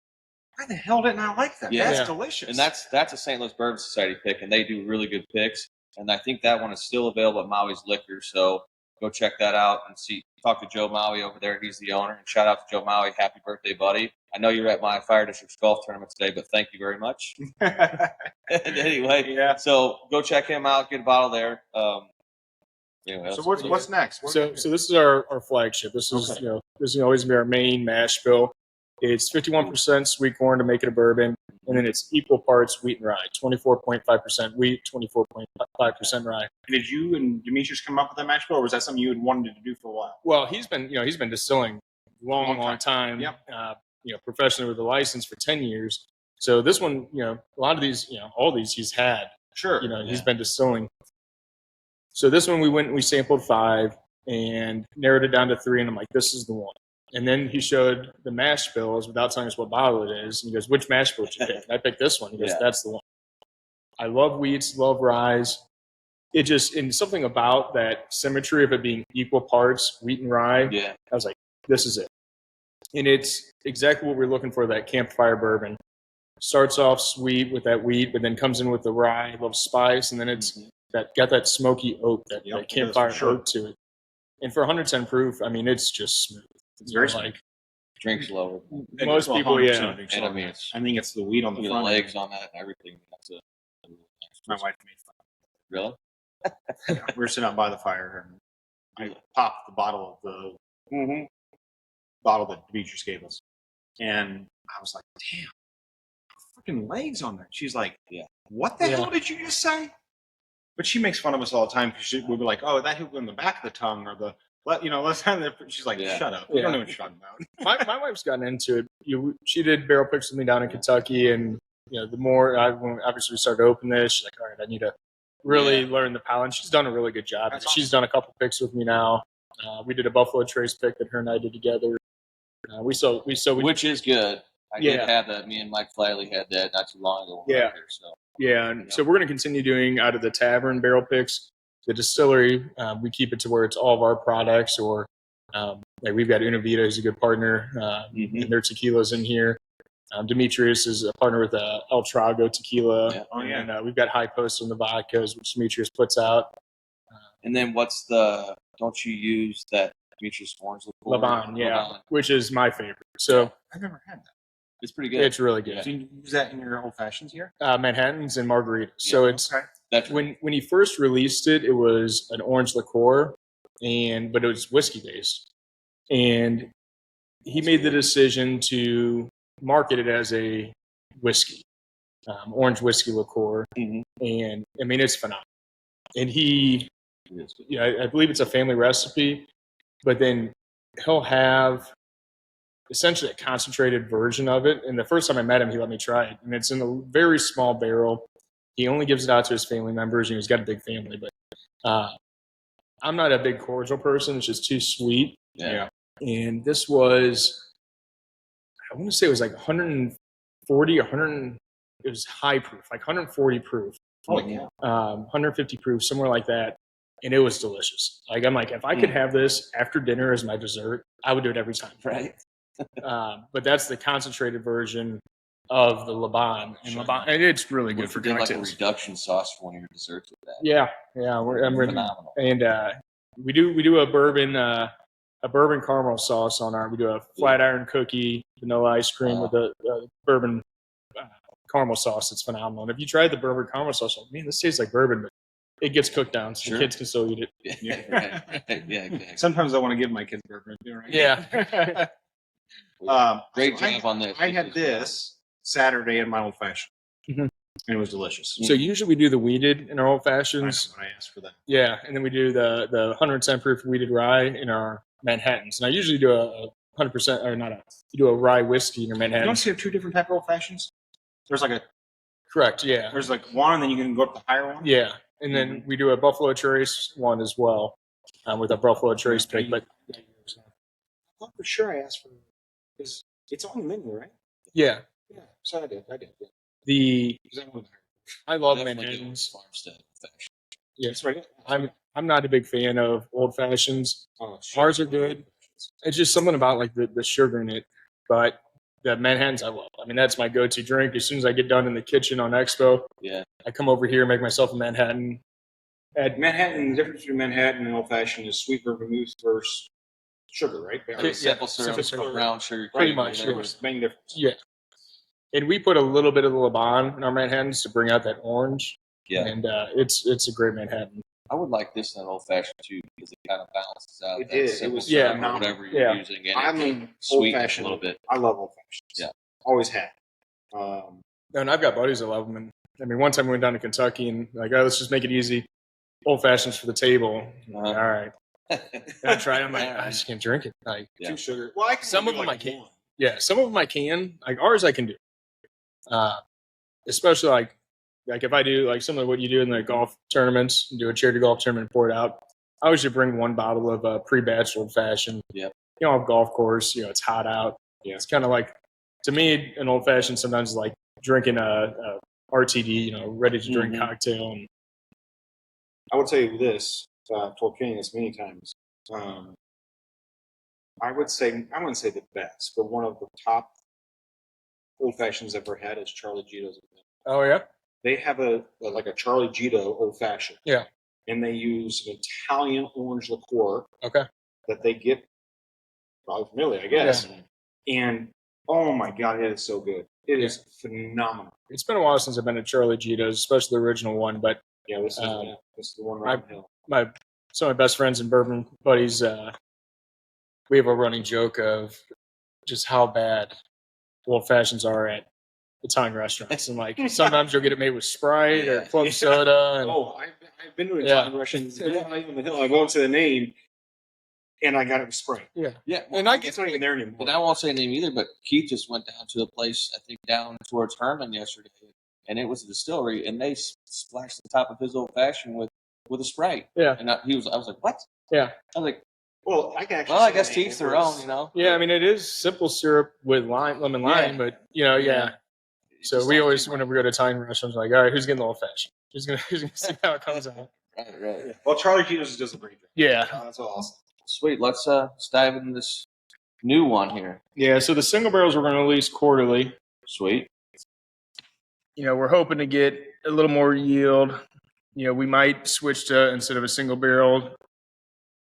why the hell didn't I like that? That's delicious. And that's a St. Louis Bourbon Society pick, and they do really good picks. And I think that one is still available at Maui's Liquor. So go check that out and talk to Joe Maui over there. He's the owner. And shout out to Joe Maui. Happy birthday, buddy. I know you're at my Fire District's golf tournament today, but thank you very much. Anyway, so go check him out. Get a bottle there. So what's next? So this is our flagship. This is this is always be our main mash bill. It's 51% sweet corn to make it a bourbon, and then it's equal parts wheat and rye. 24.5% wheat, 24.5% rye. Did you and Demetrius come up with that mash bill, or was that something you had wanted to do for a while? Well, he's been distilling long time. Yep. Professionally with a license for 10 years. So this one, a lot of these, all these he's had. Sure. He's been distilling. So this one we sampled 5 and narrowed it down to 3, and I'm like, this is the one. And then he showed the mash bills without telling us what bottle it is. And he goes, which mash bill did you pick? And I picked this one. He goes, that's the one. I love wheats, love ryes. It just, and something about that symmetry of it being equal parts wheat and rye. Yeah. I was like, this is it. And it's exactly what we're looking for, that campfire bourbon. Starts off sweet with that wheat, but then comes in with the rye, a little spice, and then it's got that smoky oak, that campfire oak to it. And for 110 proof, I mean, it's just smooth. It's very like drinks lower. Most people, And I mean, I think it's the wheat on the front. The legs on that and everything. My wife made fun. Really? We were sitting out by the fire, and I popped the bottle of the bottle that Demetrius gave us, and I was like, "Damn, freaking legs on there." She's like, what the hell did you just say? But she makes fun of us all the time because we'll be like, "Oh, that hook in the back of the tongue, or the let's have that." She's like, "Shut up! You don't know what you're talking about." My wife's gotten into it. She did barrel picks with me down in Kentucky, and the more obviously we started to open this, she's like, "All right, I need to really learn the palate." And she's done a really good job. She's done a couple picks with me now. We did a Buffalo Trace pick that her and I did together. Which is good. I did have that. Me and Mike Flatley had that not too long ago. So we're going to continue doing out of the Tavern barrel picks. The distillery, we keep it to where it's all of our products, or like we've got Una Vida, who's a good partner, and their tequila's in here. Demetrius is a partner with El Trago tequila, and we've got High Post on the vodkas, which Demetrius puts out. And then don't you use that Demetrius orange liqueur? Laban, which is my favorite. So I've never had that. It's pretty good. It's really good. Do you use that in your old fashions here? Manhattans and margaritas. So it's That's when he first released it, it was an orange liqueur, but it was whiskey based, and he made the decision to market it as a whiskey, orange whiskey liqueur, and I mean it's phenomenal. And I believe it's a family recipe, but then he'll have essentially a concentrated version of it. And the first time I met him, he let me try it, and it's in a very small barrel. He only gives it out to his family members. He's got a big family, but I'm not a big cordial person. It's just too sweet. Yeah. And this was, I want to say it was like 140 or 100. It was high proof, like 140 proof. Oh, yeah. 150 proof, somewhere like that. And it was delicious. Like, I'm like, if I could have this after dinner as my dessert, I would do it every time. Right. But that's the concentrated version of the Laban. And Laban, and it's really good for Like a cocktails. reduction sauce for one of your desserts with that. Yeah. I'm ready. Phenomenal. And we do a bourbon caramel sauce on our. We do a flat iron cookie, vanilla ice cream with a bourbon caramel sauce. It's phenomenal. And if you tried the bourbon caramel sauce, like, man, this tastes like bourbon, but it gets cooked down, so the kids can still eat it. Yeah, right. Yeah, exactly. Sometimes I want to give my kids bourbon. Right? Yeah. Great so job on this. I had this Saturday in my old fashioned, Mhm. and it was delicious. So usually we do the weeded in our old I know fashions. when I asked for that. Yeah, and then we do the 110 proof weeded rye in our Manhattans. And I usually do a 100% or not a. You do a rye whiskey in your You don't Manhattan. see two different type of old fashions. Correct. Yeah. There's like one, and then you can go up the higher one. Yeah, and then we do a Buffalo Trace one as well, with a Buffalo Trace pick. But I thought for sure I asked for because it's on the menu, right? yeah, Yeah, so I did. Yeah. the 'Cause I went there. I love Definitely good Manhattans. farmstead fashion. Yeah, That's right. I'm not a big fan of old fashions. Oh, Ours are good. It's just something about like the sugar in it, but the Manhattans I love. I mean, that's my go-to drink. As soon as I get done in the kitchen on Expo, Yeah. I come over here, make myself a Manhattan. Add Manhattan, the difference between Manhattan and old fashioned is sweet vermouth versus sugar, right? Yeah, Simple syrup, simple syrup. brown sugar. Pretty cream, much, whatever. It's the main difference. Yeah. And we put a little bit of the Laban in our Manhattans to bring out that orange. Yeah. And it's a great Manhattan. I would like this in an old fashioned too because it kind of balances out It that did. It simple was syrup phenomenal. or whatever you're Yeah. using, and I it mean, old sweeten it a fashioned little bit. I love old fashions. Yeah. Always have. And I've got buddies that love them. And I mean, one time we went down to Kentucky and like, oh, let's just make it easy. Old fashions for the table. I'm like, all right. And I tried. I'm like, I just can't drink it. Like, Yeah. Too sugar. Well, I can Some do of them like I can't. one. yeah, some of them I can. Like ours, I can do. Especially like if I do like some of what you do in the golf tournaments, do a charity golf tournament, and pour it out. I always just bring one bottle of pre-batched old fashioned. Yeah. You know, off golf course. You know, it's hot out. Yeah. It's kind of like, to me, an old fashioned sometimes is like drinking a RTD. You know, ready to drink cocktail. And I would say this. I've told Kenny this many times. I wouldn't say the best, but one of the top old fashions I've ever had is Charlie Gito's. oh yeah, They have a Charlie Gito old fashioned. Yeah. And they use an Italian orange liqueur okay. that they get probably familiar, I guess. And oh my god, it is so good. It is phenomenal. It's been a while since I've been to Charlie Gito's, especially the original one. But Yeah, this is the one right on the hill. some of my best friends and bourbon buddies, we have a running joke of just how bad old fashions are at Italian restaurants. And like sometimes you'll get it made with Sprite or club soda. And, Oh, I've been to an Yeah. Italian restaurant. Been on the hill. I go up to the name, and I got it with Sprite. yeah. Yeah. And I It's get not even there anymore. And I won't say a name either, but Keith just went down to a place, I think, down towards Herman yesterday, and it was a distillery, and they splashed the top of his old fashioned with a Sprite. Yeah. And I was like, what? Yeah. I was like, Well, I can actually. well, I say guess the name. teach It their was- own, you know. Yeah, I mean it is simple syrup with lemon lime, but you know, yeah. So we always, whenever we go to Italian restaurants, like, all right, who's getting the old fashioned? Who's gonna see how it comes out? Right. Well, Charlie Gito's does a great job. Yeah. That's awesome. Sweet. Let's dive into this new one here. Yeah. So the single barrels we're going to release quarterly. Sweet. You know, we're hoping to get a little more yield. You know, we might switch to instead of a single barrel.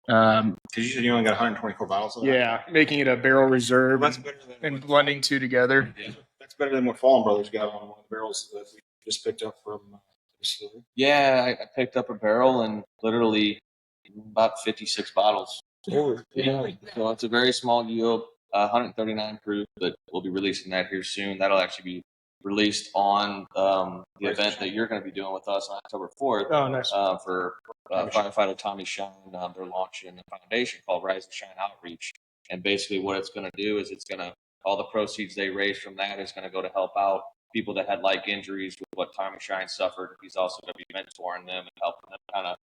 Because you said you only got 124 bottles of that. Yeah, making it a barrel reserve That's better than and blending two together. That's better than what Fallen Brothers got on one of the barrels that we just picked up from the distillery. Yeah, I picked up a barrel and literally about 56 bottles. Yeah. So it's a very small yield, 139 proof, but we'll be releasing that here soon. That'll actually be released on the event that you're going to be doing with us on October 4th Oh, nice. for firefighter Tommy Shine. They're launching a foundation called Rise and Shine Outreach. And basically what it's going to do is all the proceeds they raise from that is going to go to help out people that had like injuries with what Tommy Shine suffered. He's also going to be mentoring them and helping them kind of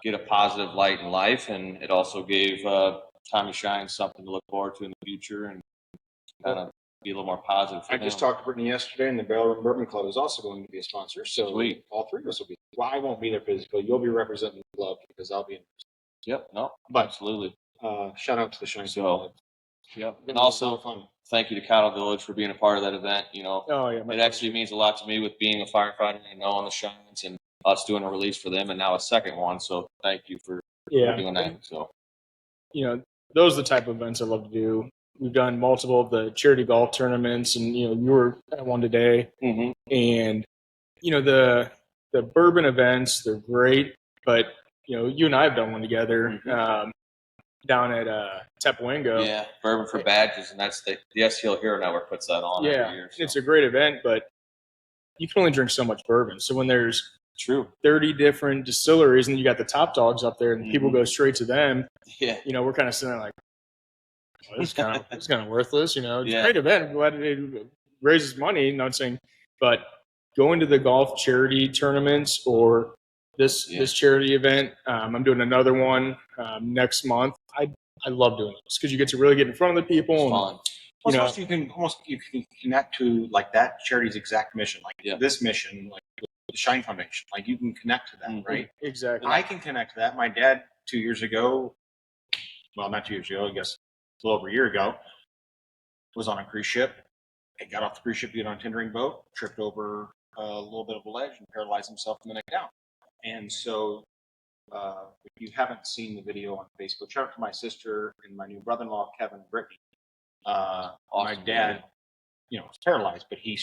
get a positive light in life, and it also gave Tommy Shine something to look forward to in the future and kind of be a little more positive. I just talked to Brittany yesterday, and the Barrel Room Bourbon Club is also going to be a sponsor. So Sweet. All three of us will be. Well, I won't be there physically. You'll be representing the club because I'll be in. Yep. No. But Absolutely. Shout out to the Shine. Yep. And also, fun. thank you to Cottle Village for being a part of that event. Oh yeah, It actually means a lot to me with being a firefighter and knowing the Shines and us doing a release for them and now a second one. So thank you for doing that. So, those are the type of events I love to do. We've done multiple of the charity golf tournaments, and you were at one today. mm-hmm. And the bourbon events, they're great, but you and I have done one together down at Tepwingo. Yeah, Bourbon for Badges, and that's the STL Hero Network puts that on every year. So. It's a great event, but you can only drink so much bourbon. So when there's 30 different distilleries, and you got the top dogs up there, and people go straight to them. Yeah, we're kind of sitting there like, well, it's kind of worthless. It's a Yeah. great event. I'm glad it raises money. Not saying, but going to the golf charity tournaments or this charity event, I'm doing another one next month. I love doing this because you get to really get in front of the people. It's and, fun. You can connect to like that charity's exact mission, like this mission, like the Shine Foundation. Like you can connect to that, right? Exactly. I can connect to that. My dad 2 years ago, well, not 2 years ago, I guess a little over a year ago, was on a cruise ship. He got off the cruise ship to get on a tendering boat, tripped over a little bit of a ledge, and paralyzed himself from the neck down. And so, if you haven't seen the video on Facebook, shout out to my sister and my new brother-in-law, Kevin and Brittany. My dad, was paralyzed, but he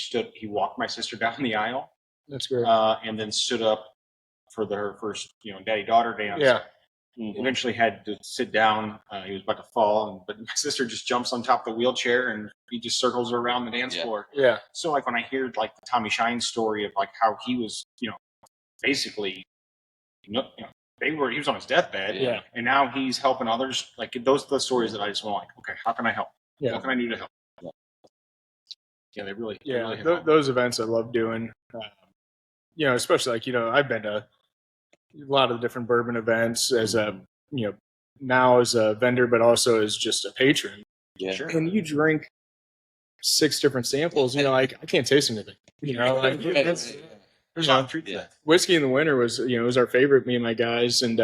walked my sister down the aisle. That's great. And then stood up for her first, daddy-daughter dance. Yeah. Eventually had to sit down. He was about to fall, but my sister just jumps on top of the wheelchair and he just circles around the dance floor. Yeah. So like when I hear like the Tommy Shine story of like how he was, basically, he was on his deathbed. Yeah. And now he's helping others. Like those are the stories that I just want. Like, okay, how can I help? Yeah. What can I do to help? Yeah, they really. Yeah. Really help. Those events I love doing. Especially like I've been to a lot of different bourbon events as a now as a vendor, but also as just a patron. Yeah. Sure. And you drink 6 different samples, I can't taste anything. There's a lot of truth to that. Whiskey in the winter was was our favorite, me and my guys, and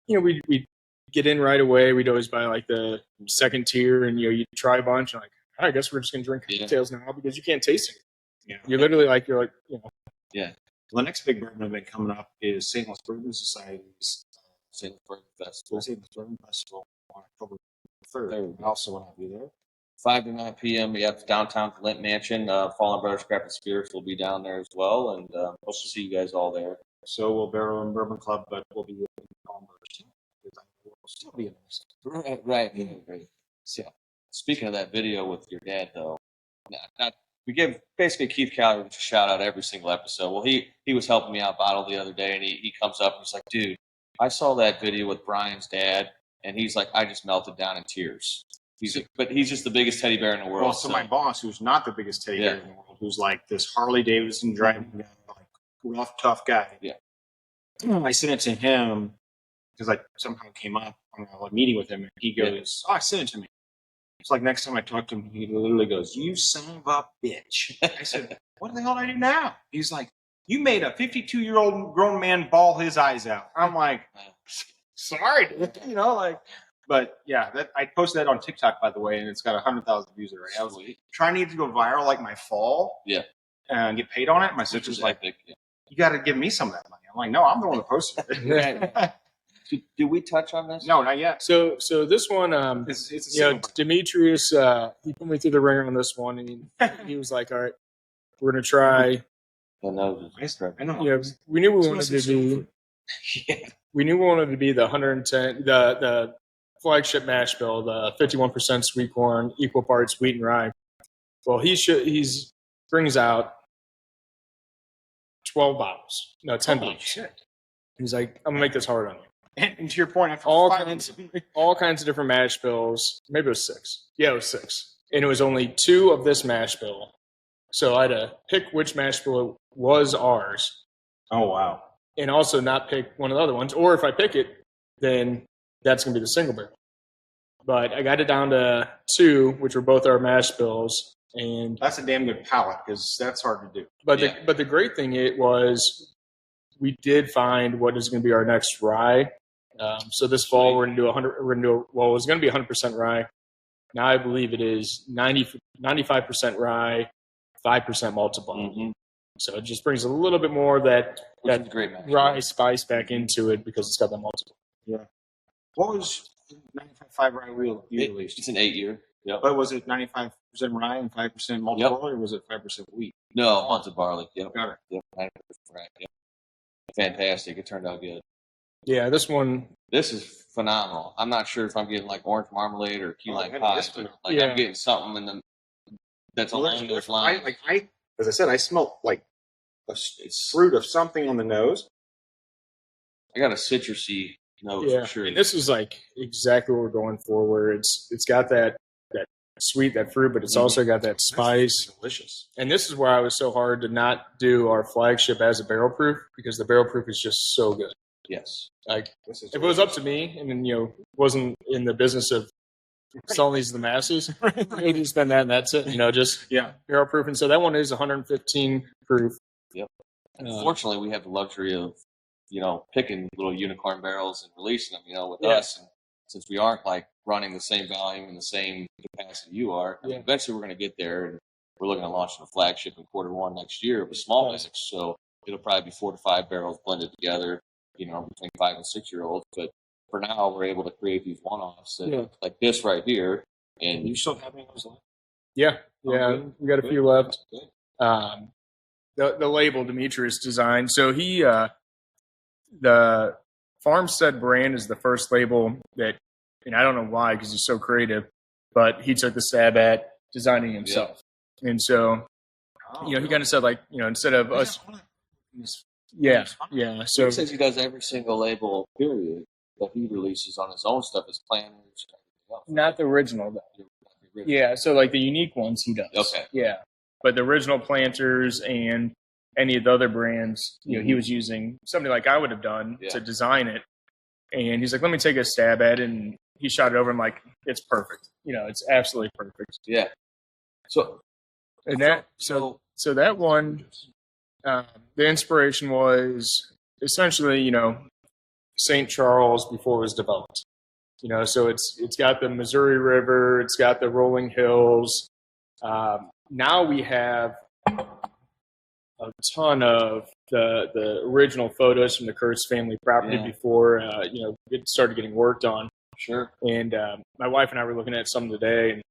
we'd get in right away. We'd always buy like the second tier, and you try a bunch, and like, I guess we're just gonna drink cocktails now because you can't taste it. Yeah. You're literally like Yeah. Well, the next big bourbon event coming up is St. Louis Bourbon Society's St. Louis Bourbon Festival. St. Louis Bourbon Festival on October 3rd. I also want to be there. 5 to 9 p.m. We have downtown Flint Mansion. Fallen Brothers Craft and Spirits will be down there as well, and hope to see you guys all there. So will Barrel and Bourbon Club, but we'll be with Fallen Brothers too. We'll still be in there. Right. So, speaking of that video with your dad, though, we give basically Keith Calloway a shout out every single episode. Well, he was helping me out bottle the other day, and he comes up and he's like, "Dude, I saw that video with Brian's dad," and he's like, "I just melted down in tears." But he's just the biggest teddy bear in the world. Well, so my boss, who's not the biggest teddy bear in the world, who's like this Harley Davidson driving guy, like rough, tough guy. Yeah. I sent it to him because I somehow came up on a meeting with him, and he goes, "Oh, send it to me." It's like next time I talk to him, he literally goes, "You son of a bitch." I said, "What the hell do I do now?" He's like, "You made a 52-year-old grown man bawl his eyes out." I'm like, "Sorry, dude." But yeah, I posted that on TikTok, by the way, and it's got 100,000 views already. I was trying to get it to go viral, like my fall, and get paid on it. My sister's like, "You got to give me some of that money." I'm like, "No, I'm the one that posted it." Did we touch on this? No, not yet. So this one, it's a Demetrius, he put me through the ringer on this one, and he was like, "All right, we're gonna try." I know. We knew we wanted to be. We knew we wanted to be the 110, the flagship mash bill, the 51% sweet corn, equal parts wheat and rye. Well, he's brings out 12 bottles, no 10 bottles. Shit. He's like, "I'm gonna make this hard on you." And to your point, after all 5 kinds of different mash bills. Maybe it was 6. Yeah, it was 6, and it was only 2 of this mash bill. So I had to pick which mash bill was ours. Oh wow! and also not pick one of the other ones. Or if I pick it, then that's going to be the single barrel. But I got it down to 2, which were both our mash bills. And That's a damn good palate because that's hard to do. but the great thing was we did find what is going to be our next rye. So this fall we're going to do 100. We're going to do well. It was going to be 100% rye. Now I believe it is 95% rye, 5% malted barley. Mm-hmm. So it just brings a little bit more of that great match. rye spice back into it because it's got that malted barley. Yeah. What was 95.5 rye wheel you released? It's an 8-year. Yep. But was it 95% rye and 5% malted barley, or was it 5% wheat? No, malted barley. Yep. Got it. Yep. 90% rye. Yep. Fantastic. It turned out good. Yeah, this one. This is phenomenal. I'm not sure if I'm getting like orange marmalade or key lime yeah, pie, this but one. like Yeah. I'm getting something that's along those lines. As I said, I smelled like it's fruit of something on the nose. I got a citrusy note Yeah, for sure. and this is like exactly what we're going for. Where it's got that sweet, that fruit, but it's also got that spice. That's delicious. And this is where I was so hard to not do our flagship as a barrel proof because the barrel proof is just so good. Yes. Like This is if it was up to me, and then wasn't in the business of selling these to the masses, maybe just spend that and that's it. Just barrel proof. And so that one is 115 proof. Yep. Fortunately, we have the luxury of picking little unicorn barrels and releasing them. With us, and since we aren't like running the same volume and the same capacity you are, eventually we're going to get there, and we're looking at launching a flagship in Q1 next year with small bags. So it'll probably be 4 to 5 barrels blended together, between 5 and 6 year olds. But for now, we're able to create these one-offs like this right here. And you still have any of those left? Yeah, we got a few left. Good. The label Demetrius designed. So he, the Farmstead brand is the first label that, and I don't know why because he's so creative, but he took the stab at designing himself. And so, he kind of said instead of us. Yeah. So he says he does every single label, period, that he releases on his own stuff as planners and everything else. Not the original, though. Yeah, so like the unique ones he does. Okay. Yeah. But the original planters and any of the other brands, he was using something like I would have done to design it. And he's like, let me take a stab at it. And he shot it over. I'm like, it's perfect. It's absolutely perfect. Yeah. So that one, the inspiration was essentially, St. Charles before it was developed. So it's got the Missouri River, it's got the rolling hills. Now we have a ton of the original photos from the Kurtz family property before it started getting worked on. Sure. And my wife and I were looking at some today, and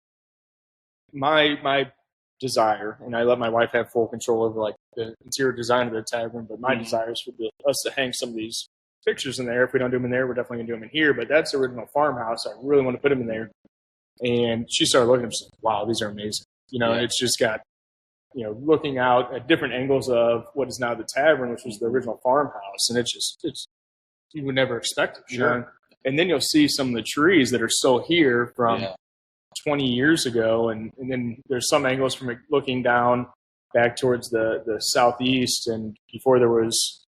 my desire, and I let my wife have full control over like the interior design of the tavern, but my desire is for us to hang some of these pictures in there. If we don't do them in there, we're definitely gonna do them in here. But that's the original farmhouse. I really want to put them in there. And she started looking at them. Wow, these are amazing. It's just got looking out at different angles of what is now the tavern, which was the original farmhouse, and it's you would never expect it. Sure. And then you'll see some of the trees that are still here from 20 years ago, and then there's some angles from it looking down back towards the southeast, and before there was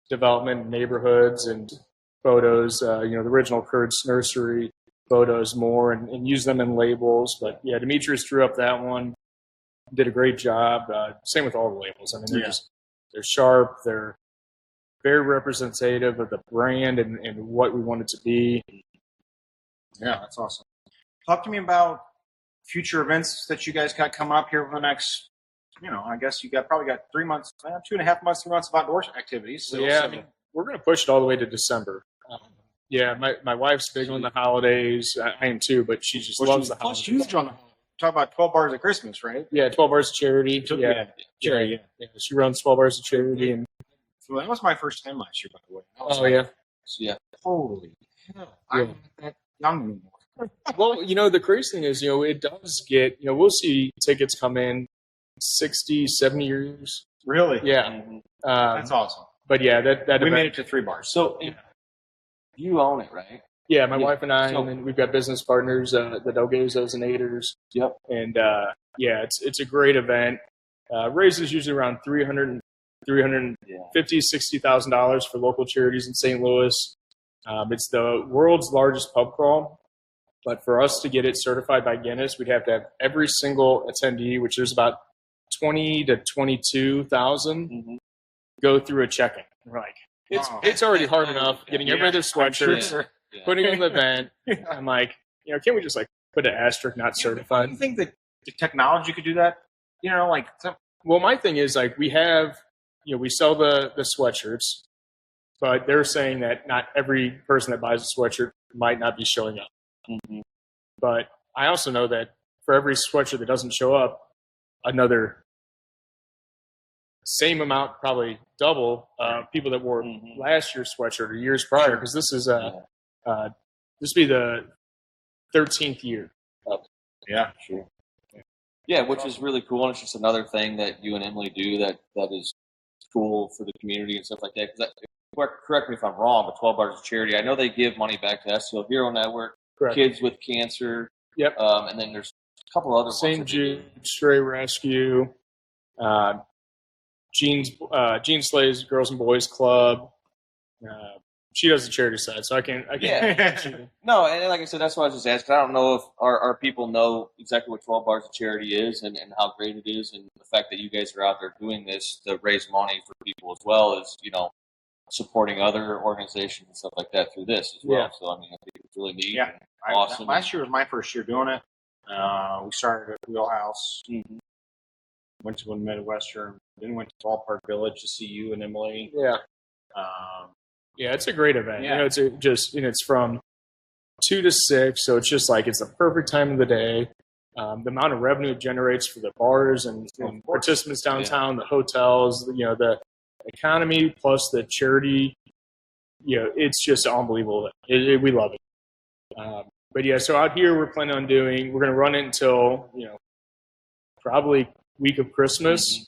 development neighborhoods and photos, the original Kurtz nursery photos more, and use them in labels. But Demetrius drew up that one, did a great job. Same with all the labels. I mean, they're sharp, they're very representative of the brand and what we want it to be. Yeah, that's awesome. Talk to me about future events that you guys got coming up here over the next, I guess you probably got 3 months, 2.5 months, 3 months of outdoor activities. So, I mean, we're going to push it all the way to December. My wife's big on the holidays. I am too, but she just loves the holidays. Huge on the holidays. Talk about 12 bars of Christmas, right? Yeah, 12 bars of charity. Charity. Yeah. She runs 12 bars of charity. And so that was my first time last year, by the way. Holy hell. I'm not that young anymore. Well, the crazy thing is, it does get, we'll see tickets come in 60, 70 years. Really? Yeah. That's awesome. But that we made it to 3 bars. So you own it, right? Yeah, my wife and I, and then we've got business partners, the Delgazos and Aders. Yep. And it's a great event. Raises usually around $350 $350,000, $60,000 for local charities in St. Louis. It's the world's largest pub crawl, but for us to get it certified by Guinness, we'd have to have every single attendee, which is about 20 to 22,000, go through a check-in. We're like, it's already hard enough getting everybody their sweatshirts, putting in the event. I'm like, can't we just put an asterisk, not certified? Do you think that the technology could do that? Well, my thing is we have, we sell the sweatshirts, but they're saying that not every person that buys a sweatshirt might not be showing up. But I also know that for every sweatshirt that doesn't show up, another same amount, probably double, people that wore last year's sweatshirt or years prior, because this is this will be the 13th year. Yeah, sure. Yeah, which is really cool, and it's just another thing that you and Emily do that is cool for the community and stuff like that. Because correct me if I'm wrong, but 12 Bars of Charity, I know they give money back to STL Hero Network, Correct. Kids with Cancer. Yep. And then there's a couple other St. ones. Jude, Stray Rescue, Jean Slay's Girls and Boys Club. She does the charity side, so I can't. No, and like I said, that's why I was just asking. I don't know if our people know exactly what 12 Bars of Charity is and how great it is, and the fact that you guys are out there doing this to raise money for people as well as, supporting other organizations and stuff like that through this as well. Yeah. So, I think it's really neat. Yeah. Awesome. Last year was my first year doing it. We started at Wheelhouse, went to one Midwestern, then went to Ballpark Village to see you and Emily. Yeah. Yeah, it's a great event. Yeah. It's from 2 to 6, so it's just it's the perfect time of the day. The amount of revenue it generates for the bars and participants downtown, the hotels, the economy plus the charity, it's just unbelievable. We love it. But yeah, so out here we're planning on we're going to run it until, probably week of Christmas.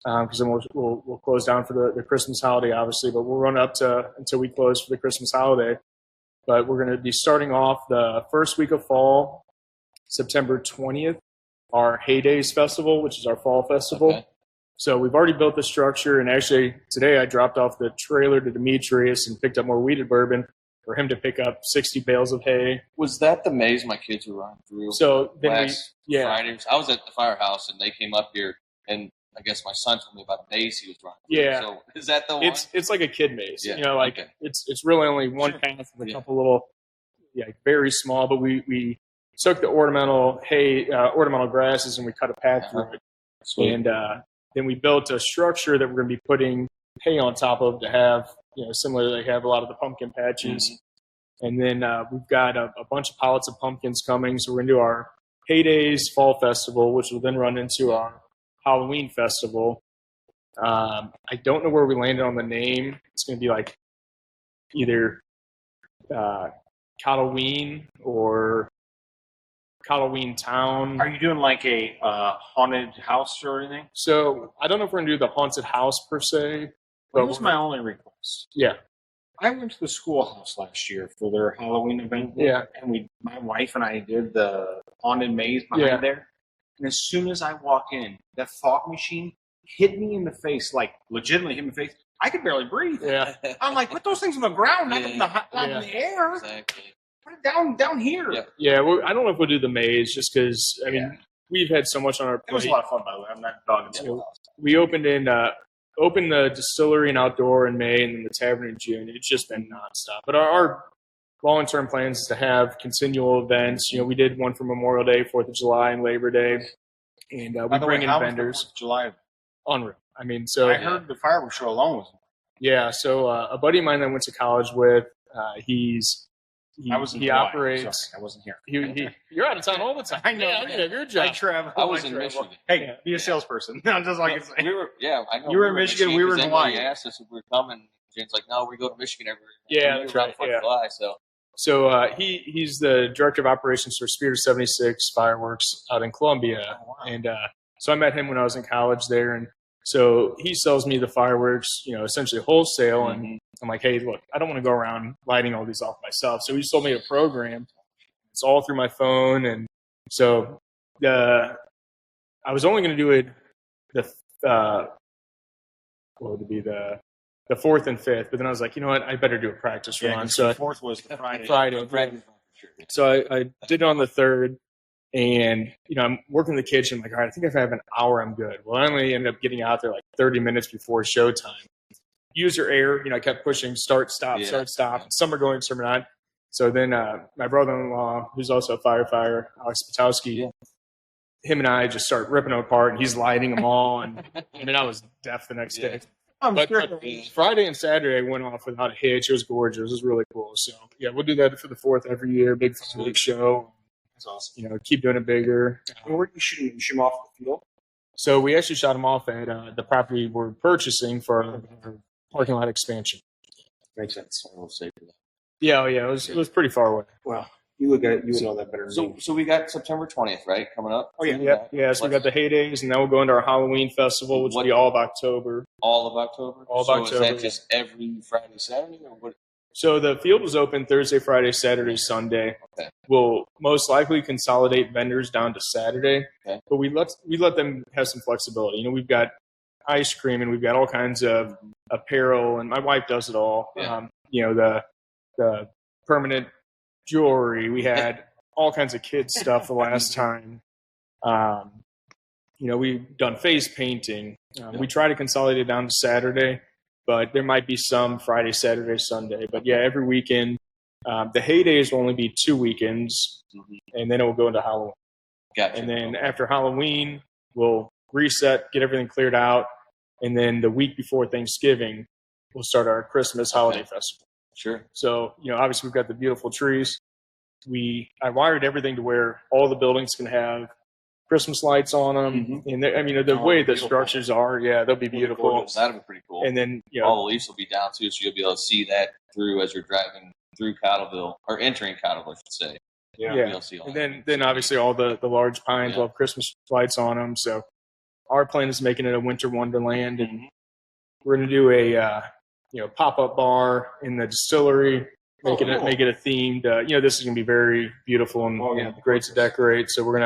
Because then we'll close down for the Christmas holiday, obviously, but we'll run up until we close for the Christmas holiday. But we're going to be starting off the first week of fall, September 20th, our Heydays Festival, which is our fall festival. Okay. So we've already built the structure, and actually today I dropped off the trailer to Demetrius and picked up more weeded bourbon for him to pick up 60 bales of hay. Was that the maze my kids were running through? So then last Friday? I was at the firehouse, and they came up here, and I guess my son told me about a maze he was running through. Yeah. So is that the one? It's like a kid maze. Yeah. Okay. It's really only one path with a couple little, very small, but we took the ornamental grasses and we cut a path through it. Sweet. And then we built a structure that we're going to be putting hay on top of to have, similar to they have a lot of the pumpkin patches. And then we've got a bunch of pallets of pumpkins coming. So we're going to do our Heydays Fall Festival, which will then run into our Halloween Festival. I don't know where we landed on the name. It's going to be either Halloween or Halloween Town. Are you doing a haunted house or anything? So I don't know if we're going to do the haunted house per se. But That was my only request. Yeah. I went to the schoolhouse last year for their Halloween event. Yeah. And my wife and I did the haunted maze behind there. And as soon as I walk in, that fog machine hit me in the face, legitimately hit me in the face. I could barely breathe. Yeah. I'm like, put those things on the ground, not in the air. Exactly. Put it down here. Yep. Yeah, I don't know if we'll do the maze just because, we've had so much on our plate. It was a lot of fun, by the way. I'm not dogging schoolhouse. We opened the distillery and outdoor in May and then the tavern in June. It's just been nonstop. But our long-term plans is to have continual events. We did one for Memorial Day, 4th of July, and Labor Day. And we bring in vendors. July. Unreal. I heard the fireworks show alone was. Yeah, so a buddy of mine that I went to college with, he operates. Sorry, I wasn't here. You're out of town all the time. I know. Yeah, I mean, your job. I travel. I was in Michigan. Hey, be a salesperson. No, just like it's. I know. You were in Michigan. We were in Hawaii. He asked us if we were coming. Jane's like, no, we go to Michigan every year. Yeah, that's right. Yeah. July, So he's the director of operations for Spirit 76 Fireworks out in Columbia. Oh, wow. And so I met him when I was in college there. And so he sells me the fireworks, essentially wholesale. Mm-hmm. And I'm like, hey, look, I don't want to go around lighting all these off myself. So he sold me a program. It's all through my phone. And so I was only going to do it what would be the 4th and 5th. But then I was like, you know what, I better do a practice run. So the 4th was the Friday. Friday. So I did it on the 3rd, and I'm working in the kitchen. I'm like, all right, I think if I have an hour, I'm good. Well, I only ended up getting out there like 30 minutes before showtime. User error, I kept pushing start, stop, start, stop. And some are going, some are not. So then my brother-in-law, who's also a firefighter, Alex Patowski, him and I just start ripping them apart, and he's lighting them all. And I was deaf the next day. But Friday and Saturday went off without a hitch. It was gorgeous. It was really cool. So, yeah, we'll do that for the 4th every year. Big show. That's awesome. Keep doing it bigger. Where are you shooting? You shoot them off the field? So we actually shot them off at the property we're purchasing for our parking lot expansion. Makes sense. Yeah, it was pretty far away. Well, you would know that better than me. So we got September 20th, right, coming up? Oh, yeah. Yeah, so we got the Heydays, and then we'll go into our Halloween festival, which will be all of October. All of October? All of October. Is that just every Friday, Saturday, or what? So the field was open Thursday, Friday, Saturday, Sunday. Okay. We'll most likely consolidate vendors down to Saturday, but we let them have some flexibility. We've got ice cream, and we've got all kinds of apparel, and my wife does it all. Yeah. The permanent jewelry. We had all kinds of kids stuff the last time. We've done face painting. We try to consolidate it down to Saturday, but there might be some Friday, Saturday, Sunday. But yeah, every weekend. The Heydays will only be 2 weekends, and then it will go into Halloween. Gotcha. And then after Halloween, we'll reset, get everything cleared out, and then the week before Thanksgiving, we'll start our Christmas holiday festival. Sure. So, obviously we've got the beautiful trees. I wired everything to where all the buildings can have Christmas lights on them. And the way the structures are, they'll be beautiful. That'll be pretty cool. And then, all the leaves will be down too, so you'll be able to see that through as you're driving through Cottleville, or entering Cottleville, I should say. Yeah. You'll be able to see all and then obviously all the large pines will have Christmas lights on them. So our plan is making it a winter wonderland, and we're going to do a pop-up bar in the distillery, make it a themed. This is going to be very beautiful and great to decorate. So we're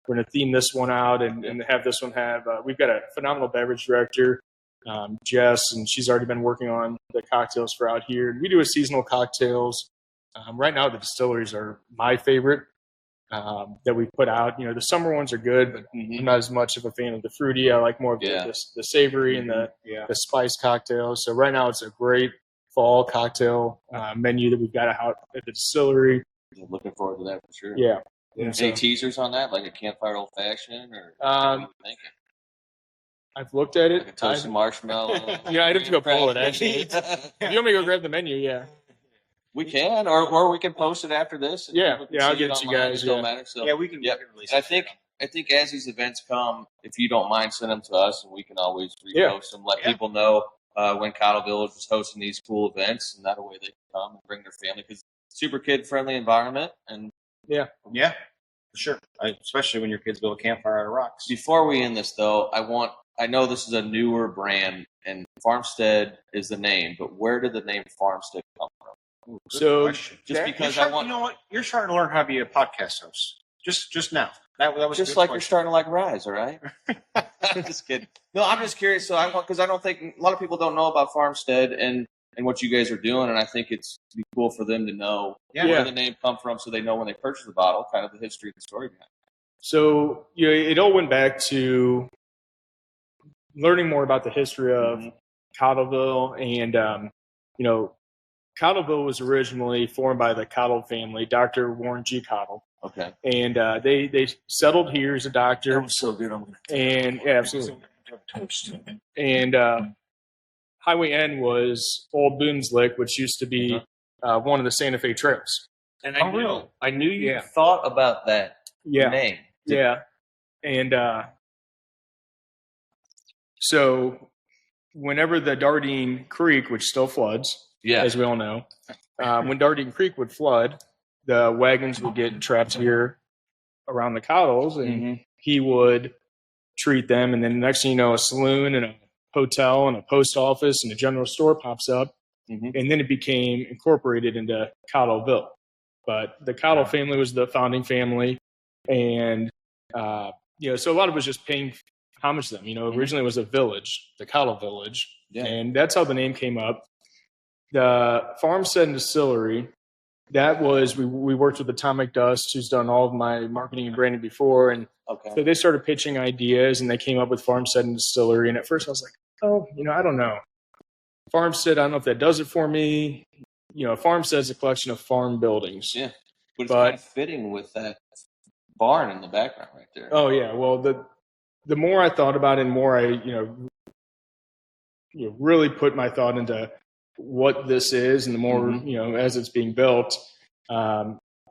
gonna theme this one out and have this one have. We've got a phenomenal beverage director, Jess, and she's already been working on the cocktails for out here. We do a seasonal cocktails. Right now, the distilleries are my favorite that we put out. The summer ones are good, but I'm not as much of a fan of the fruity. I like more of the savory and the spice cocktails. So right now, it's a great fall cocktail menu that we've got out at the distillery. Looking forward to that for sure. Yeah. Any teasers on that, like a campfire old fashioned, or what are you thinking? I've looked at it. Like a toasted marshmallow. I'd have to go pull it, actually. If you want me to go grab the menu, we can, or we can post it after this. I'll get it to you guys. It don't matter. So, we can release it. I think as these events come, if you don't mind, send them to us, and we can always repost them. Let people know when Cottle Village is hosting these cool events, and that way they can come and bring their family, because super kid friendly environment. And yeah, for sure. Especially when your kids build a campfire out of rocks. Before we end this, though, I know this is a newer brand, and Farmstead is the name, but where did the name Farmstead come from? Ooh, so question. Because you know what? You're starting to learn how to be a podcast host. Just now. That was just like question. You're starting to like Rise, all right? Just kidding. No, I'm just curious. So because I don't think a lot of people don't know about Farmstead and what you guys are doing, and I think it's be cool for them to know where the name come from, so they know when they purchase the bottle, kind of the history and the story behind it. So it all went back to learning more about the history of Cottleville, and Cottleville was originally formed by the Cottle family, Dr. Warren G. Cottle. Okay. And they settled here as a doctor. That was so good. Absolutely. And Highway N was Old Boone's Lick, which used to be one of the Santa Fe trails. And I knew you thought about that name. Yeah. And so whenever the Dardine Creek, which still floods, as we all know, when Dardine Creek would flood, the wagons would get trapped here around the Cottles, and he would treat them. And then the next thing you know, a saloon and a hotel and a post office and a general store pops up. And then it became incorporated into Cottleville. But the Cottle family was the founding family. And, so a lot of it was just paying how much of them? Originally it was a village, the Cottle Village, and that's how the name came up. The Farmstead Distillery, that was, we worked with Atomic Dust, who's done all of my marketing and branding before, and so they started pitching ideas, and they came up with Farmstead Distillery. And at first I was like, oh, I don't know. Farmstead, I don't know if that does it for me. Farmstead is a collection of farm buildings. Yeah, but it's kind of fitting with that barn in the background right there. Oh yeah, well the more I thought about it, and more I really put my thought into what this is, and the more as it's being built.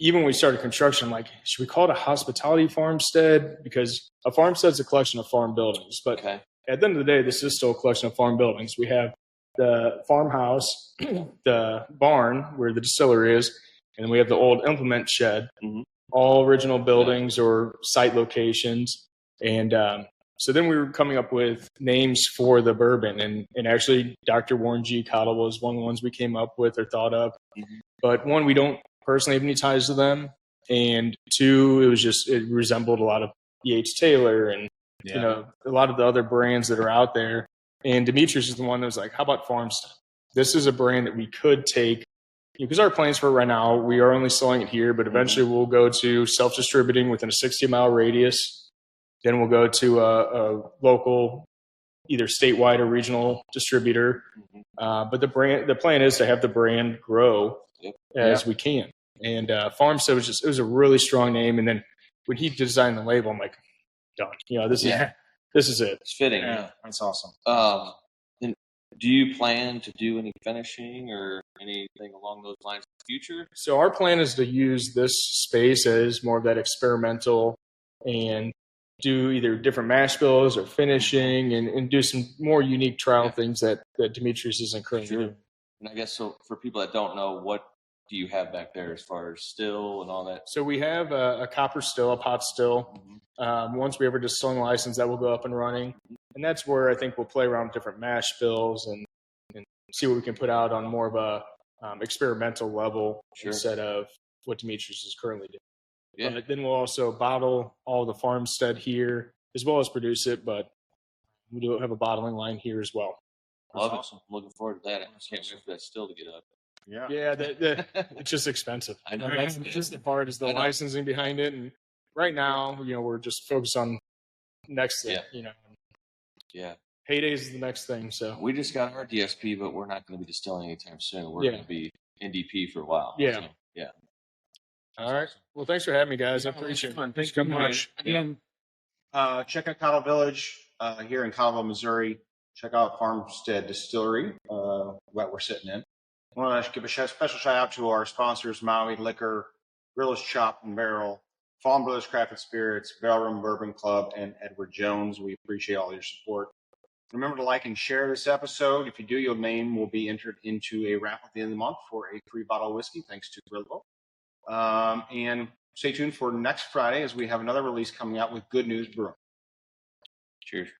Even when we started construction, I'm like, should we call it a hospitality farmstead? Because a farmstead is a collection of farm buildings. But at the end of the day, this is still a collection of farm buildings. We have the farmhouse, the barn where the distillery is, and then we have the old implement shed, all original buildings or site locations. And so then we were coming up with names for the bourbon. And actually, Dr. Warren G. Cottle was one of the ones we came up with or thought of. But one, we don't personally have any ties to them. And two, it resembled a lot of E.H. Taylor and a lot of the other brands that are out there. And Demetrius is the one that was like, how about Farmstead? This is a brand that we could take, because our plans for it right now, we are only selling it here, but eventually we'll go to self-distributing within a 60-mile radius. Then we'll go to a local, either statewide or regional distributor. But the plan is to have the brand grow as we can. And Farmstead it was a really strong name. And then when he designed the label, I'm like, done. This is it. It's fitting. Yeah, that's awesome. Then do you plan to do any finishing or anything along those lines in the future? So our plan is to use this space as more of that experimental and do either different mash bills or finishing and do some more unique trial things that Demetrius isn't currently doing. And I guess so for people that don't know, what do you have back there as far as still and all that? So we have a copper still, a pot still. Once we have a distilling license, that will go up and running. And that's where I think we'll play around with different mash bills and see what we can put out on more of a experimental level instead of what Demetrius is currently doing. Yeah. But then we'll also bottle all the Farmstead here as well as produce it, but we do have a bottling line here as well. Love it. Awesome. I'm looking forward to that. I can't wait for that still to get up. Yeah, it's just expensive. I know. That's just the part is the licensing behind it. And right now, we're just focused on next thing, Yeah. Heydays is the next thing. So we just got our DSP, but we're not going to be distilling anytime soon. We're going to be NDP for a while. Yeah. So, yeah. All right. Well, thanks for having me, guys. I appreciate it. Thanks so much. Again, check out Cottle Village here in Colville, Missouri. Check out Farmstead Distillery, what we're sitting in. I want to give a special shout out to our sponsors, Maui Liquor, Griller's Chop and Barrel, Fallen Brothers Crafted Spirits, Bellroom Bourbon Club, and Edward Jones. We appreciate all your support. Remember to like and share this episode. If you do, your name will be entered into a raffle at the end of the month for a free bottle of whiskey, thanks to Grillable. And stay tuned for next Friday as we have another release coming out with Good News Brewing. Cheers.